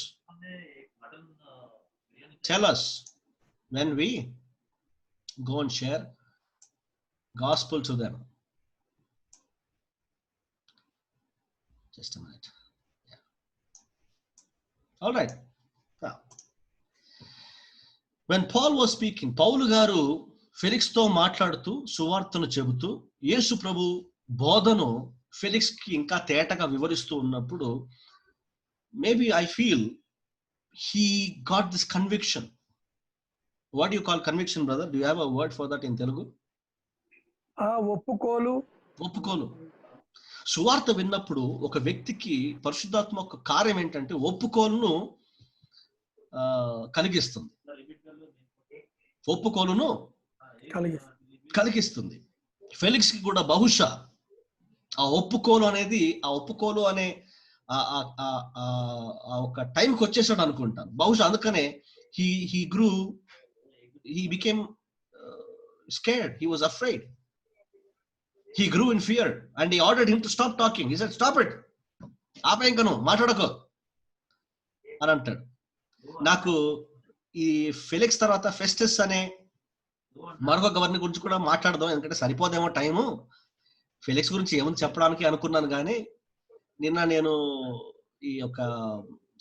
tell us when we go and share gospel to them. Just a minute. Yeah. All right. Now, when Paul was speaking, Paul గారు ఫెలిక్స్ తో మాట్లాడుతూ సువార్తను చెబుతూ యేసు ప్రభు బోధను ఫెలిక్స్ కి ఇంకా తేటగా వివరిస్తూ ఉన్నప్పుడు, maybe I feel he got this conviction. What do you call conviction, brother? Do you have a word for that in Telugu? ఒప్పుకోలు. సువార్త విన్నప్పుడు ఒక వ్యక్తికి పరిశుద్ధాత్మ ఒక కార్యం ఏంటంటే ఒప్పుకోలును కలిగిస్తుంది. ఒప్పుకోలును కలిగిస్తుంది. ఫెలిక్స్ కి కూడా బహుశా ఆ ఒప్పుకోలు అనే ఒక టైంకి వచ్చేసాడు అనుకుంటాను బహుశా. అందుకనే he became scared. He was afraid. He grew in fear and he ordered him to stop talking. He said, "Stop it. ఆపేంకను మాట్లాడకో" అని అంటాడు. నాకు ఈ ఫెలిక్స్ తర్వాత ఫెస్టస్ అనే మరొక గవర్నర్ గురించి కూడా మాట్లాడదాం, ఎందుకంటే సరిపోదేమో టైము. ఫెలిక్స్ గురించి ఏముంది చెప్పడానికి అనుకున్నాను, కానీ నిన్న నేను ఈ యొక్క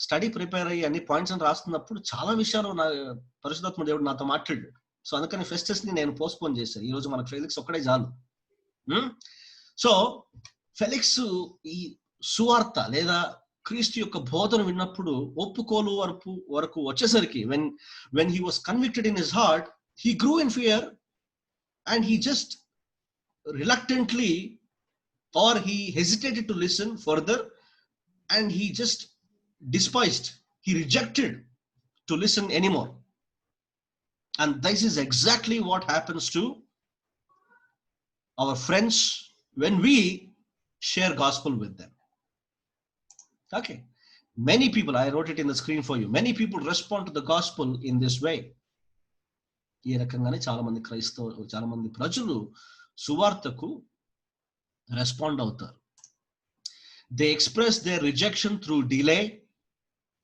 స్టడీ ప్రిపేర్ అయ్యి అన్ని పాయింట్స్ అని రాస్తున్నప్పుడు చాలా విషయాలు నా పరిశుద్ధాత్మ దేవుడు నాతో మాట్లాడాడు. సో అందుకని ఫెస్టస్ ని నేను పోస్ట్పోన్ చేశాను. ఈ రోజు మనకు ఫెలిక్స్ ఒక్కడే చాలు. సో ఫెలిక్స్ ఈ సువార్త లేదా క్రీస్తు యొక్క బోధన విన్నప్పుడు ఒప్పుకోలు వరకు వచ్చేసరికి when he was convicted in his heart, he grew in fear and he just reluctantly, or he hesitated to listen further, and he just despised, he rejected to listen anymore. And this is exactly what happens to our friends when we share gospel with them. Okay, many people, I wrote it in the screen for you, many people respond to the gospel in this way. ఈ రకంగానే చాలా మంది ప్రజలు సువార్తకు రెస్పాండ్ అవుతారు. They express their rejection through delay,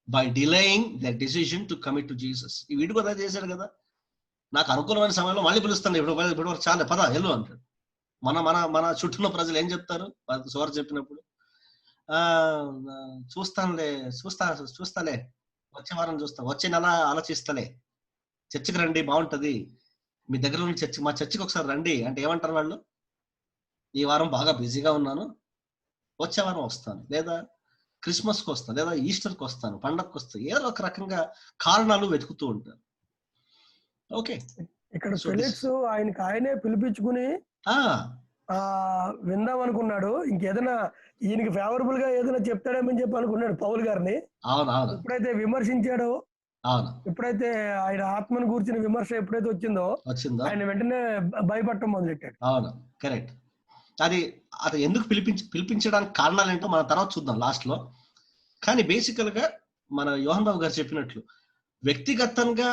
by delaying their decision to commit to Jesus. ఈ వీడు కదా చేశారు కదా, నాకు అనుకూలమైన సమయంలో మళ్ళీ పిలుస్తాను, ఇప్పుడు చాలా పద వెళ్ళు అంటాడు. మన చుట్టూన్న ప్రజలు ఏం చెప్తారు సువార్త చెప్పినప్పుడు? చూస్తాలే, వచ్చే వారం చూస్తా, వచ్చే నెల ఆలోచిస్తలే, చర్చికి రండి బాగుంటది, మీ దగ్గర ఉన్న మా చర్చికి ఒకసారి రండి అంటే ఏమంటారు వాళ్ళు? ఈ వారం బాగా బిజీగా ఉన్నాను, వచ్చే వారం వస్తాను, లేదా క్రిస్మస్కి వస్తాను, లేదా ఈస్టర్కి వస్తాను, పండగకి వస్తాను, ఏదో ఒక రకంగా కారణాలు వెతుకుతూ ఉంటారు. ఓకే, ఇక్కడ ఫెలిక్స్ ఆయనే పిలిపించుకుని విందాం అనుకున్నాడు. ఇంకేదైనా ఈయనకి ఫేవరబుల్ గా ఏదైనా చెప్తాడేమని చెప్పి అనుకున్నాడు పౌలు గారిని. ఎప్పుడైతే విమర్శించాడో, ఎప్పుడైతే ఆయన ఆత్మను కూర్చిన విమర్శ ఎప్పుడైతే వచ్చిందో ఆయన వెంటనే భయపడటం మొదలెట్టాడు. అవును, కరెక్ట్. అది ఎందుకు పిలిపించడానికి కారణాలు ఏంటో మనం తర్వాత చూద్దాం లాస్ట్ లో. కానీ బేసికల్ గా మన యోహన్ బాబు గారు చెప్పినట్లు వ్యక్తిగతంగా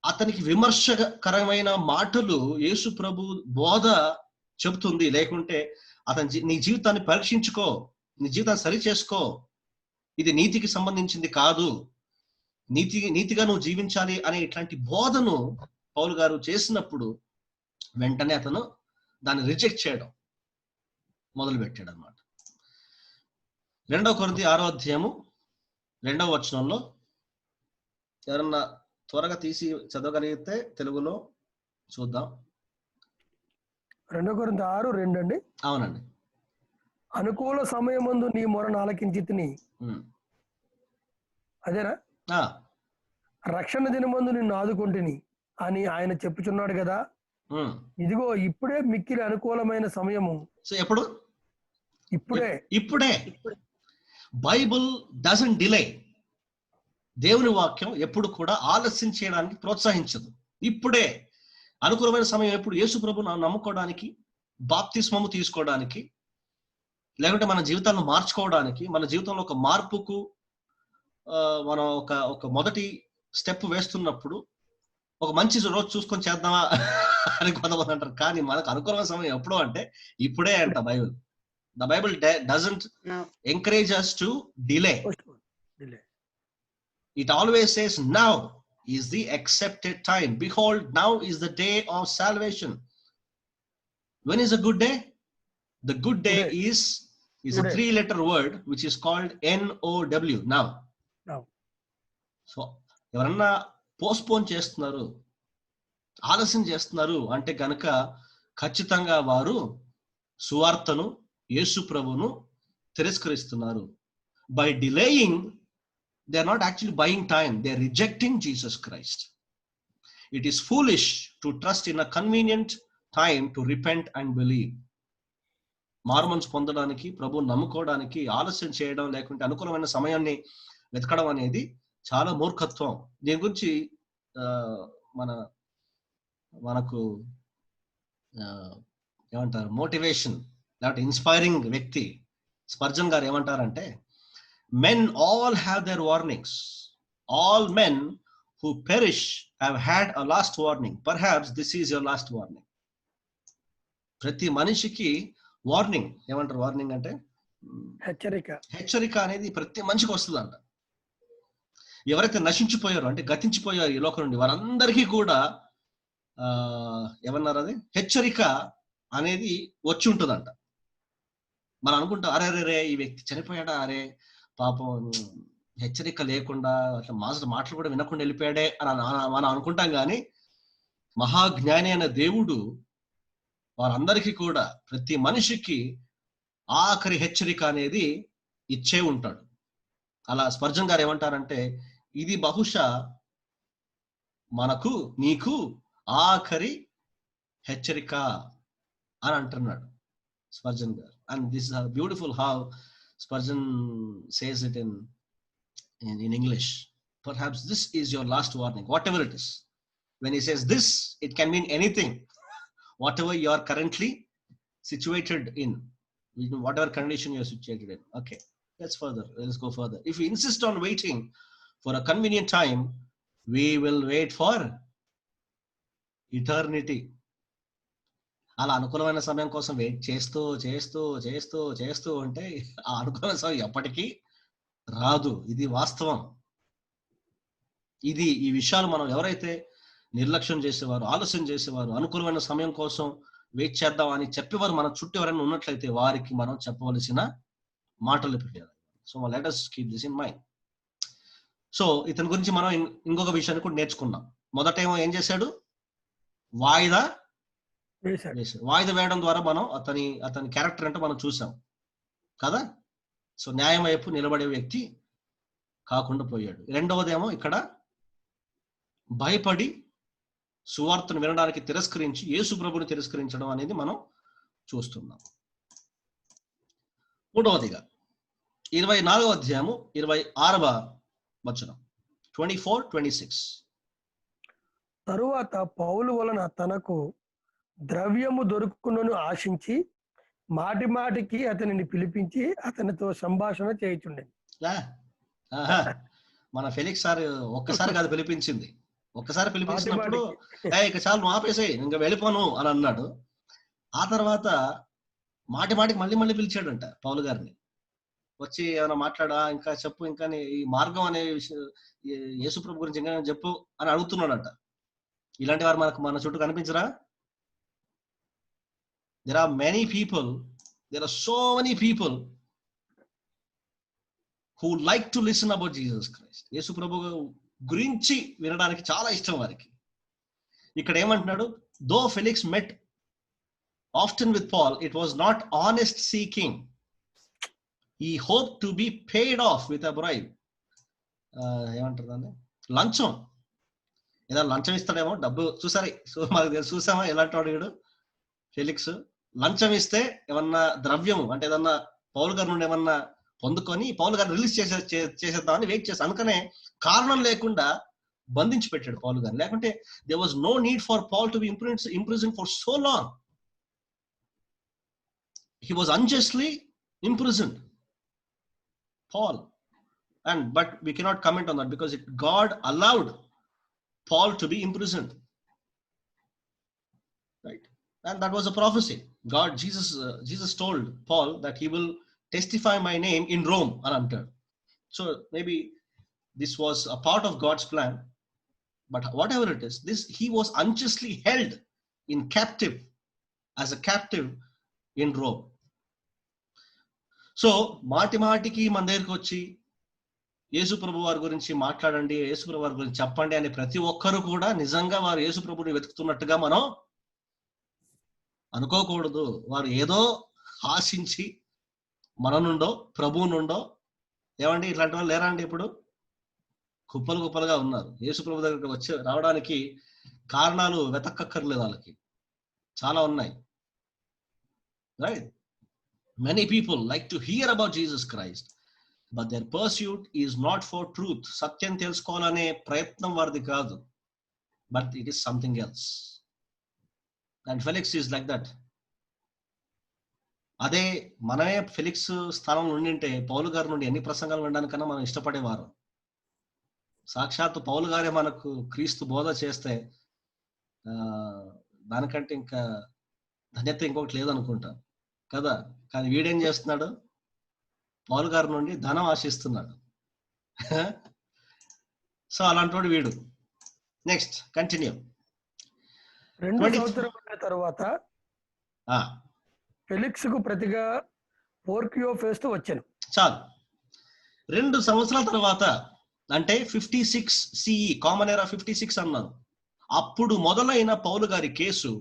అతనికి విమర్శకరమైన మాటలు యేసు ప్రభు బోధ చెబుతుంది. లేకుంటే నీ జీవితాన్ని పరీక్షించుకో, నీ జీవితాన్ని సరి చేసుకో, ఇది నీతికి సంబంధించింది కాదు, నీతిగా నువ్వు జీవించాలి అనే ఇట్లాంటి బోధను పౌలు గారు చేసినప్పుడు వెంటనే అతను దాన్ని రిజెక్ట్ చేయడం మొదలు పెట్టాడు అన్నమాట. 2 కొరింథీ 6వ అధ్యాయము 2వ వచనంలో ఎవరన్నా త్వరగా తీసి చదవగలిగితే తెలుగులో చూద్దాం. 2 కొరింథీ 6:2 అండి. అవునండి. అనుకూల సమయమందు నీ మొరను ఆలకించితిని, అదేనా? రక్షణ దినమందు నిన్ను ఆదుకొంటిని అని ఆయన చెప్పుచున్నాడు కదా. ఇదిగో ఇప్పుడే మిక్కిలి అనుకూలమైన సమయము. సో ఎప్పుడు? ఇప్పుడే. Bible doesn't delay. దేవుని వాక్యం ఎప్పుడు కూడా ఆలస్యం చేయడానికి ప్రోత్సహించదు. ఇప్పుడే అనుకూలమైన సమయం. ఎప్పుడు? యేసు ప్రభువును నమ్ముకోవడానికి, బాప్తిస్మము తీసుకోవడానికి, లేకుంటే మన జీవితాలను మార్చుకోవడానికి, మన జీవితంలో ఒక మార్పుకు మనం ఒక మొదటి స్టెప్ వేస్తున్నప్పుడు ఒక మంచి రోజు చూసుకొని చేద్దామా అని కొంతమంది అంటారు. కానీ మనకు అనుకూలమైన సమయం ఎప్పుడు అంటే ఇప్పుడే అంట Bible. The Bible doesn't encourage us to delay. It always says now is the accepted time. Behold, now is the day of salvation. When is a good day? The good day is a 3-letter word which is called NOW, now. So ఎవరన్నా పోస్ట్పోన్ చేస్తున్నారు, ఆలస్యం చేస్తున్నారు అంటే కనుక ఖచ్చితంగా వారు సువార్తను, యేసు ప్రభువును తిరస్కరిస్తున్నారు. By delaying they are not actually buying time, they are rejecting Jesus Christ. It is foolish to trust in a convenient time to repent and believe. మారుమనసు పొందడానికి, ప్రభువును నమ్ముకోవడానికి ఆలస్యం చేయడం, లేకుంటే అనుకూలమైన సమయాన్ని వెతకడం అనేది చాలా మూర్ఖత్వం. దీని గురించి మనకు ఏమంటారు, మోటివేషన్ లేకపోతే ఇన్స్పైరింగ్ వ్యక్తి స్పర్జన్ గారు ఏమంటారంటే, men all have their warnings. All men who perish have had a last warning. Perhaps this is your last warning. ప్రతి మనిషికి వార్నింగ్, ఏమంటారు వార్నింగ్ అంటే హెచ్చరిక అనేది ప్రతి మనిషికి వస్తుందంట. ఎవరైతే నశించిపోయారో అంటే గతించిపోయారు ఈ లోకం నుండి వారందరికీ కూడా ఏమన్నారు అది హెచ్చరిక అనేది వచ్చి ఉంటుందంట. మనం అనుకుంటాం అరే రే ఈ వ్యక్తి చనిపోయాడా, అరే పాపం హెచ్చరిక లేకుండా అట్లా మాటలు కూడా వినకుండా వెళ్ళిపోయాడే అని మనం అనుకుంటాం. కానీ మహాజ్ఞాని అయిన దేవుడు వారందరికీ కూడా ప్రతి మనిషికి ఆఖరి హెచ్చరిక అనేది ఇచ్చే ఉంటాడు. అలా స్పర్జన్ గారు ఏమంటారంటే ఇది బహుశా మనకు నీకు ఆఖరి హెచ్చరిక అని అంటున్నాడు స్పర్జన్ గారు. And this is beautiful how Spurgeon says it in English. Perhaps this is your last warning, whatever it is. When he says this, it can mean anything. Whatever you are currently situated in, whatever condition you are situated in. Okay, let's go further. If we insist on waiting for a convenient time, we will wait for eternity. అలా అనుకూలమైన సమయం కోసం వెయిట్ చేస్తూ చేస్తూ చేస్తూ చేస్తూ ఉంటే ఆ అనుకూలమైన సమయం ఎప్పటికీ రాదు. ఇది వాస్తవం. ఈ విషయాలు మనం ఎవరైతే నిర్లక్ష్యం చేసేవారు, ఆలస్యం చేసేవారు, అనుకూలమైన సమయం కోసం వెయిట్ చేద్దాం అని చెప్పేవారు మన చుట్టూ ఎవరైనా ఉన్నట్లయితే వారికి మనం చెప్పవలసిన మాటలు పెట్టారు. So let us keep this in mind. So ఇతని గురించి మనం ఇంకొక విషయాన్ని కూడా నేర్చుకున్నాం. మొదట ఏం చేశాడు, వాయిదా వేయడం ద్వారా మనం అతని క్యారెక్టర్ అంటే మనం చూసాం కదా. సో న్యాయం వైపు నిలబడే వ్యక్తి కాకుండా పోయాడు. రెండవదేమో ఇక్కడ భయపడి సువార్తను వినడానికి తిరస్కరించి యేసు ప్రభుని తిరస్కరించడం అనేది మనం చూస్తున్నాం. మూడవదిగా 24వ అధ్యాయము 26వ వచనం 24-26. తరువాత పౌలు వలన తనకు ద్రవ్యము దొరుకునను ఆశించి మాటి మాటికి అతనిని పిలిపించి అతనితో సంభాషణ చేయుచుండెను. మన ఫెలిక్స్ సార్ ఒక్కసారి కాదు పిలిపించింది. ఒక్కసారి పిలిపించినప్పుడు ఇక చాలు నువ్వు ఆపేసేయి, ఇంకా వెళ్ళిపోను అని అన్నాడు. ఆ తర్వాత మాటి మాటికి మళ్ళీ పిలిచాడంట పౌలు గారిని. వచ్చి ఏమైనా మాట్లాడా, ఇంకా చెప్పు, ఇంకా ఈ మార్గం అనే విషయం యేసుప్రభు గురించి ఇంకా చెప్పు అని అడుగుతున్నాడంట. ఇలాంటి వారు మన చుట్టూ కనిపించరా? There are so many people who like to listen about Jesus Christ. యేసు ప్రభు గురించి వినడానికి చాలా ఇష్టం వారికి. ఇక్కడ ఏమంటున్నాడు, though Felix met often with Paul, it was not honest seeking. He hoped to be paid off with a bribe. ఏమంటారు దాన్ని, లంచం. ఏదో లంచం ఇస్తాడేమో, డబ్బు చూసామా ఎలాంటి వాడు వీడు ఫెలిక్స్. లంచం ఇస్తే ఏమన్నా ద్రవ్యము అంటే ఏదన్నా పౌలు గారి నుండి ఏమన్నా పొందుకొని పౌలు గారిని రిలీజ్ చేసేద్దామని వెయిట్ చేసి, అందుకనే కారణం లేకుండా బంధించి పెట్టాడు పౌలు గారిని. లేకుంటే there was no need for Paul to be imprisoned for so long. He was unjustly imprisoned, Paul, but we cannot comment on that because God allowed Paul to be imprisoned, right? And that was a prophecy. Jesus told Paul that he will testify my name in Rome and antaru. So maybe this was a part of God's plan, but whatever it is, he was unjustly held as a captive in Rome. So మాటికి మన దగ్గరికి వచ్చి యేసు ప్రభు వారి గురించి మాట్లాడండి, యేసు ప్రభు వారి గురించి చెప్పండి అని ప్రతి ఒక్కరు కూడా నిజంగా వారు యేసు ప్రభుని వెతుకుతున్నట్టుగా మనం అనుకోకూడదు. వారు ఏదో ఆశించి మన నుండో ప్రభువు నుండో, ఏమండి ఇట్లాంటి వాళ్ళు లేరా అండి? ఇప్పుడు కుప్పలుగా ఉన్నారు. యేసు ప్రభు దగ్గరికి రావడానికి కారణాలు వెతక్కర్లేదు, వాళ్ళకి చాలా ఉన్నాయి, right? Many people like to hear about Jesus Christ, but their pursuit is not for truth. సత్యం తెలుసుకోవాలనే ప్రయత్నం వారిది కాదు, but it is something else. And Felix is like that. అదే మనమే ఫెలిక్స్ స్థానంలో ఉండింటే పౌలు గారి నుండి ఎన్ని ప్రసంగాలు వినడానికన్నా మనం ఇష్టపడేవారు. సాక్షాత్తు పౌలు గారే మనకు క్రీస్తు బోధ చేస్తే దానికంటే ఇంకా ధన్యత ఇంకొకటి లేదనుకుంటా కదా. కానీ వీడేం చేస్తున్నాడు, పౌలు గారి నుండి ధనం ఆశిస్తున్నాడు. సో అలాంటి వీడు. Next continue. 2 సంవత్సరాల తర్వాత ఫెలిక్స్ కు ప్రతిగా పోర్కియో ఫెస్తు వచ్చాను. చాలు. 2 సంవత్సరాల తర్వాత అంటే 56 CE, కామన్ ఎరా 56 అన్నారు. అప్పుడు మొదలైన పౌలు గారి కేసు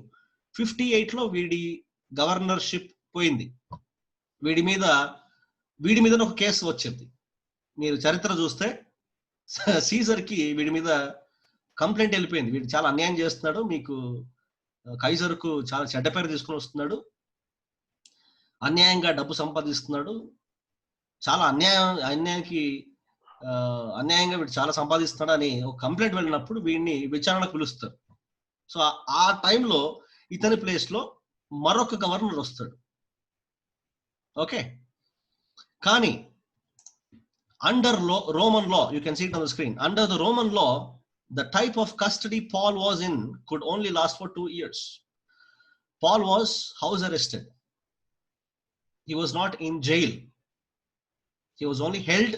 58లో వీడి గవర్నర్షిప్ పోయింది. వీడి మీద ఒక కేసు వచ్చింది. మీరు చరిత్ర చూస్తే సీజర్కి వీడి మీద కంప్లైంట్ వెళ్ళిపోయింది. వీడు చాలా అన్యాయం చేస్తున్నాడు, మీకు కైజర్కు చాలా చెడ్డ పేరు తీసుకుని వస్తున్నాడు, అన్యాయంగా డబ్బు సంపాదిస్తున్నాడు, చాలా అన్యాయంగా వీడు చాలా సంపాదిస్తున్నాడు అని ఒక కంప్లైంట్ వెళ్ళినప్పుడు వీడిని విచారణకు పిలుస్తారు. సో ఆ టైంలో ఇతని ప్లేస్ లో మరొక గవర్నర్ వస్తాడు. ఓకే, కానీ under Roman law, you can see it on the screen, under the Roman law the type of custody Paul was in could only last for 2 years. Paul was house arrested. He was not in jail. He was only held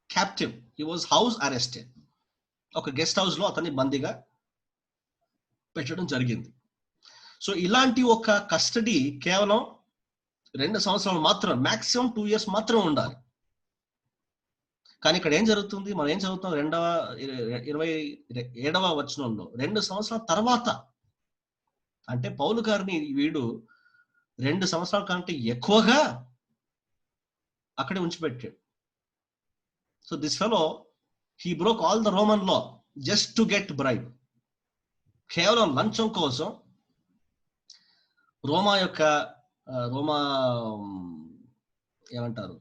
captive. He was house arrested. ఒక గెస్ట్ హౌస్ లో అతన్ని బందీగా పెట్టడం జరిగింది. సో ఇలాంటి ఒక కస్టడీ కేవలం 2 సంవత్సరాలు మాత్రం, మాక్సిమం 2 years మాత్రం ఉండాలి. కానీ ఇక్కడ ఏం జరుగుతుంది, మనం ఏం చదువుతాం 27వ వచనంలో 2 సంవత్సరాల తర్వాత, అంటే పౌలు గారిని వీడు 2 సంవత్సరాల కంటే ఎక్కువగా అక్కడే ఉంచిపెట్టాడు. So this fellow he broke all the Roman law just to get bribe. కేవలం లంచం కోసం రోమా ఏమంటారు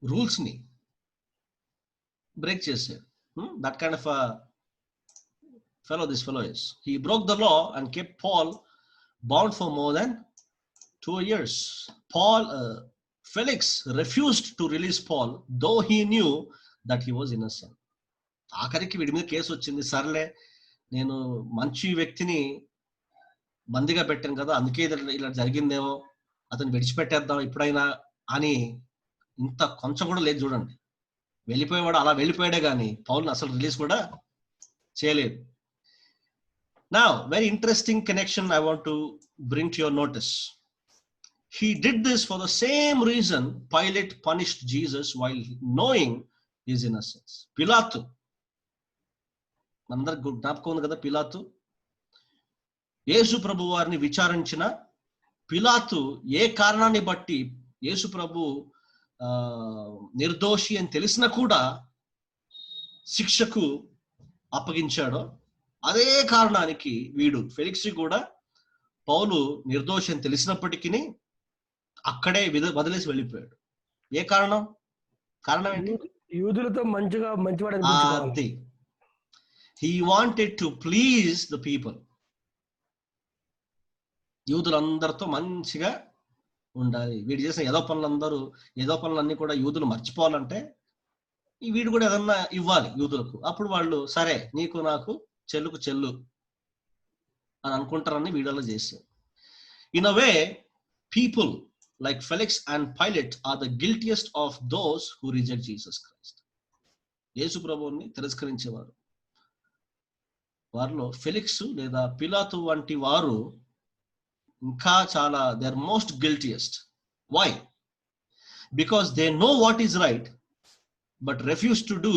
రూల్స్ ని బ్రేక్ చేశాడు. That kind of fellow this fellow is. He broke the law and kept Paul bound for more than 2 years. Felix refused to release Paul though he knew that he was innocent. ఆఖరికి వీడి మీద కేసు వచ్చింది. సర్లే, నేను మంచి వ్యక్తిని బందీగా పెట్టాను కదా, అందుకే ఇలా జరిగిందేమో, అతను విడిచిపెట్టేద్దాం ఇప్పుడైనా అని ఇంత కొంచెం కూడా లేదు. చూడండి, వెళ్ళిపోయేవాడు అలా వెళ్ళిపోయాడే కానీ పౌల్ని అసలు రిలీజ్ కూడా చేయలేదు. Now, very interesting connection I want to bring to your notice. He did this for the same reason Pilate punished Jesus while knowing his innocence. పిలాతు, అందరికి జ్ఞాపకం ఉంది కదా, పిలాతు యేసు ప్రభు వారిని విచారించిన పిలాతు ఏ కారణాన్ని బట్టి యేసు ప్రభు నిర్దోషి అని తెలిసినా కూడా శిక్షకు అప్పగించాడో అదే కారణానికి వీడు ఫెలిక్స్ కూడా పౌలు నిర్దోషి అని తెలిసినప్పటికీ అక్కడే వదిలేసి వెళ్ళిపోయాడు. ఏ కారణం ఏంటి? యూదులతో మంచివాడు. He wanted to please the people. యూదులందరితో మంచిగా ఉండాలి. వీడు చేసిన ఏదో పనులన్నీ కూడా యూదులు మర్చిపోవాలంటే ఈ వీడు కూడా ఏదన్నా ఇవ్వాలి యూదులకు. అప్పుడు వాళ్ళు సరే నీకు నాకు చెల్లుకు చెల్లు అని అనుకుంటారని వీడియోలో చేశారు. In a way people like Felix and Pilate are the guiltiest of those who reject Jesus Christ. Yesu ప్రభువుని తిరస్కరించేవారు వారిలో ఫెలిక్స్ లేదా పిలాతు వంటి వారు ఇంకా చాలా, they are most guiltiest. Why? Because they know what is right but refuse to do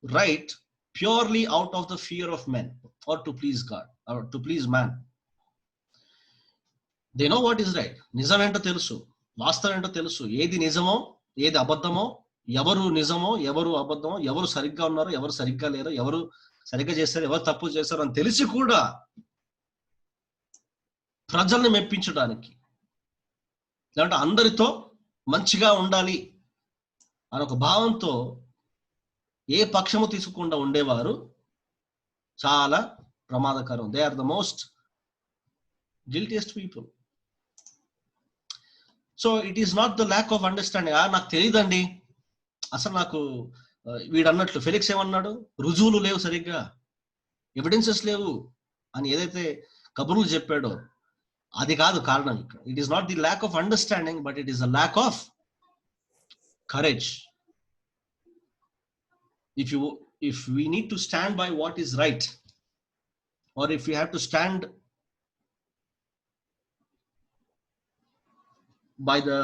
right purely out of the fear of men or to please God or to please man. They know what is right. నిజం ఏంటో తెలుసు, వాస్తవం ఏంటో తెలుసు, ఏది నిజమో ఏది అబద్ధమో, ఎవరు నిజమో ఎవరు అబద్ధమో, ఎవరు సరిగ్గా ఉన్నారో ఎవరు సరిగ్గా లేరో, ఎవరు సరిగ్గా చేశారు ఎవరు తప్పు చేశారు అని తెలిసి కూడా ప్రజల్ని మెప్పించడానికి, లేదంటే అందరితో మంచిగా ఉండాలి అని ఒక భావంతో ఏ పక్షము తీసుకోకుండా ఉండేవారు చాలా ప్రమాదకరం. They are the most guiltiest people. So it is not the lack of understanding. నాకు తెలియదండి, అసలు నాకు వీడు అన్నట్లు ఫెలిక్స్ ఏమన్నాడు, రుజువులు లేవు, సరిగ్గా ఎవిడెన్సెస్ లేవు అని ఏదైతే కబుర్లు చెప్పాడో, అది కాదు కారణం ఇక్కడ. It is not the lakh of understanding, but it is the lack of courage. If we need to stand by what is right, or if we have to stand by the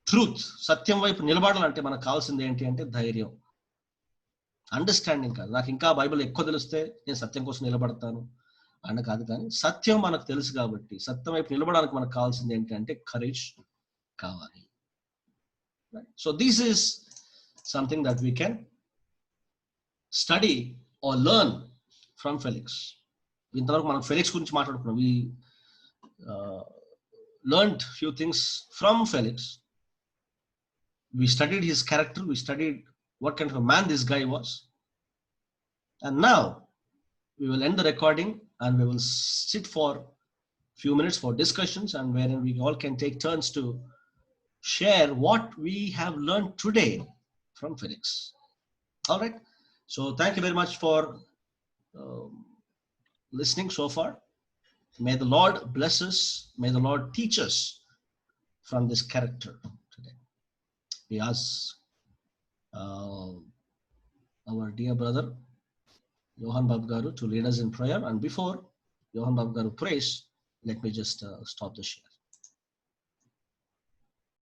truth, సత్యం వైపు నిలబడాలంటే మనకు కావాల్సింది ఏంటి అంటే ధైర్యం, అండర్స్టాండింగ్ కాదు. నాకు ఇంకా బైబిల్ ఎక్కువ తెలిస్తే నేను సత్యం కోసం నిలబడతాను అన్న కాదు, కానీ సత్యం మనకు తెలుసు కాబట్టి సత్యం వైపు నిలబడడానికి మనకు కావాల్సింది ఏంటి అంటే కరేజ్ కావాలి. So this is something that we can study or learn from Felix. ఇంతవరకు మనం ఫెలిక్స్ గురించి మాట్లాడుకున్నాం. వి learned few things from Felix. We studied his character, we studied what kind of a man this guy was. And now we will end the recording and we will sit for few minutes for discussions, and wherein we all can take turns to share what we have learned today from Felix. All right. So thank you very much for listening so far. May the Lord bless us. May the Lord teach us from this character today. We ask our dear brother Johan Babu Garu to lead us in prayer. And before Johan Babu Garu prays, let me just stop the share.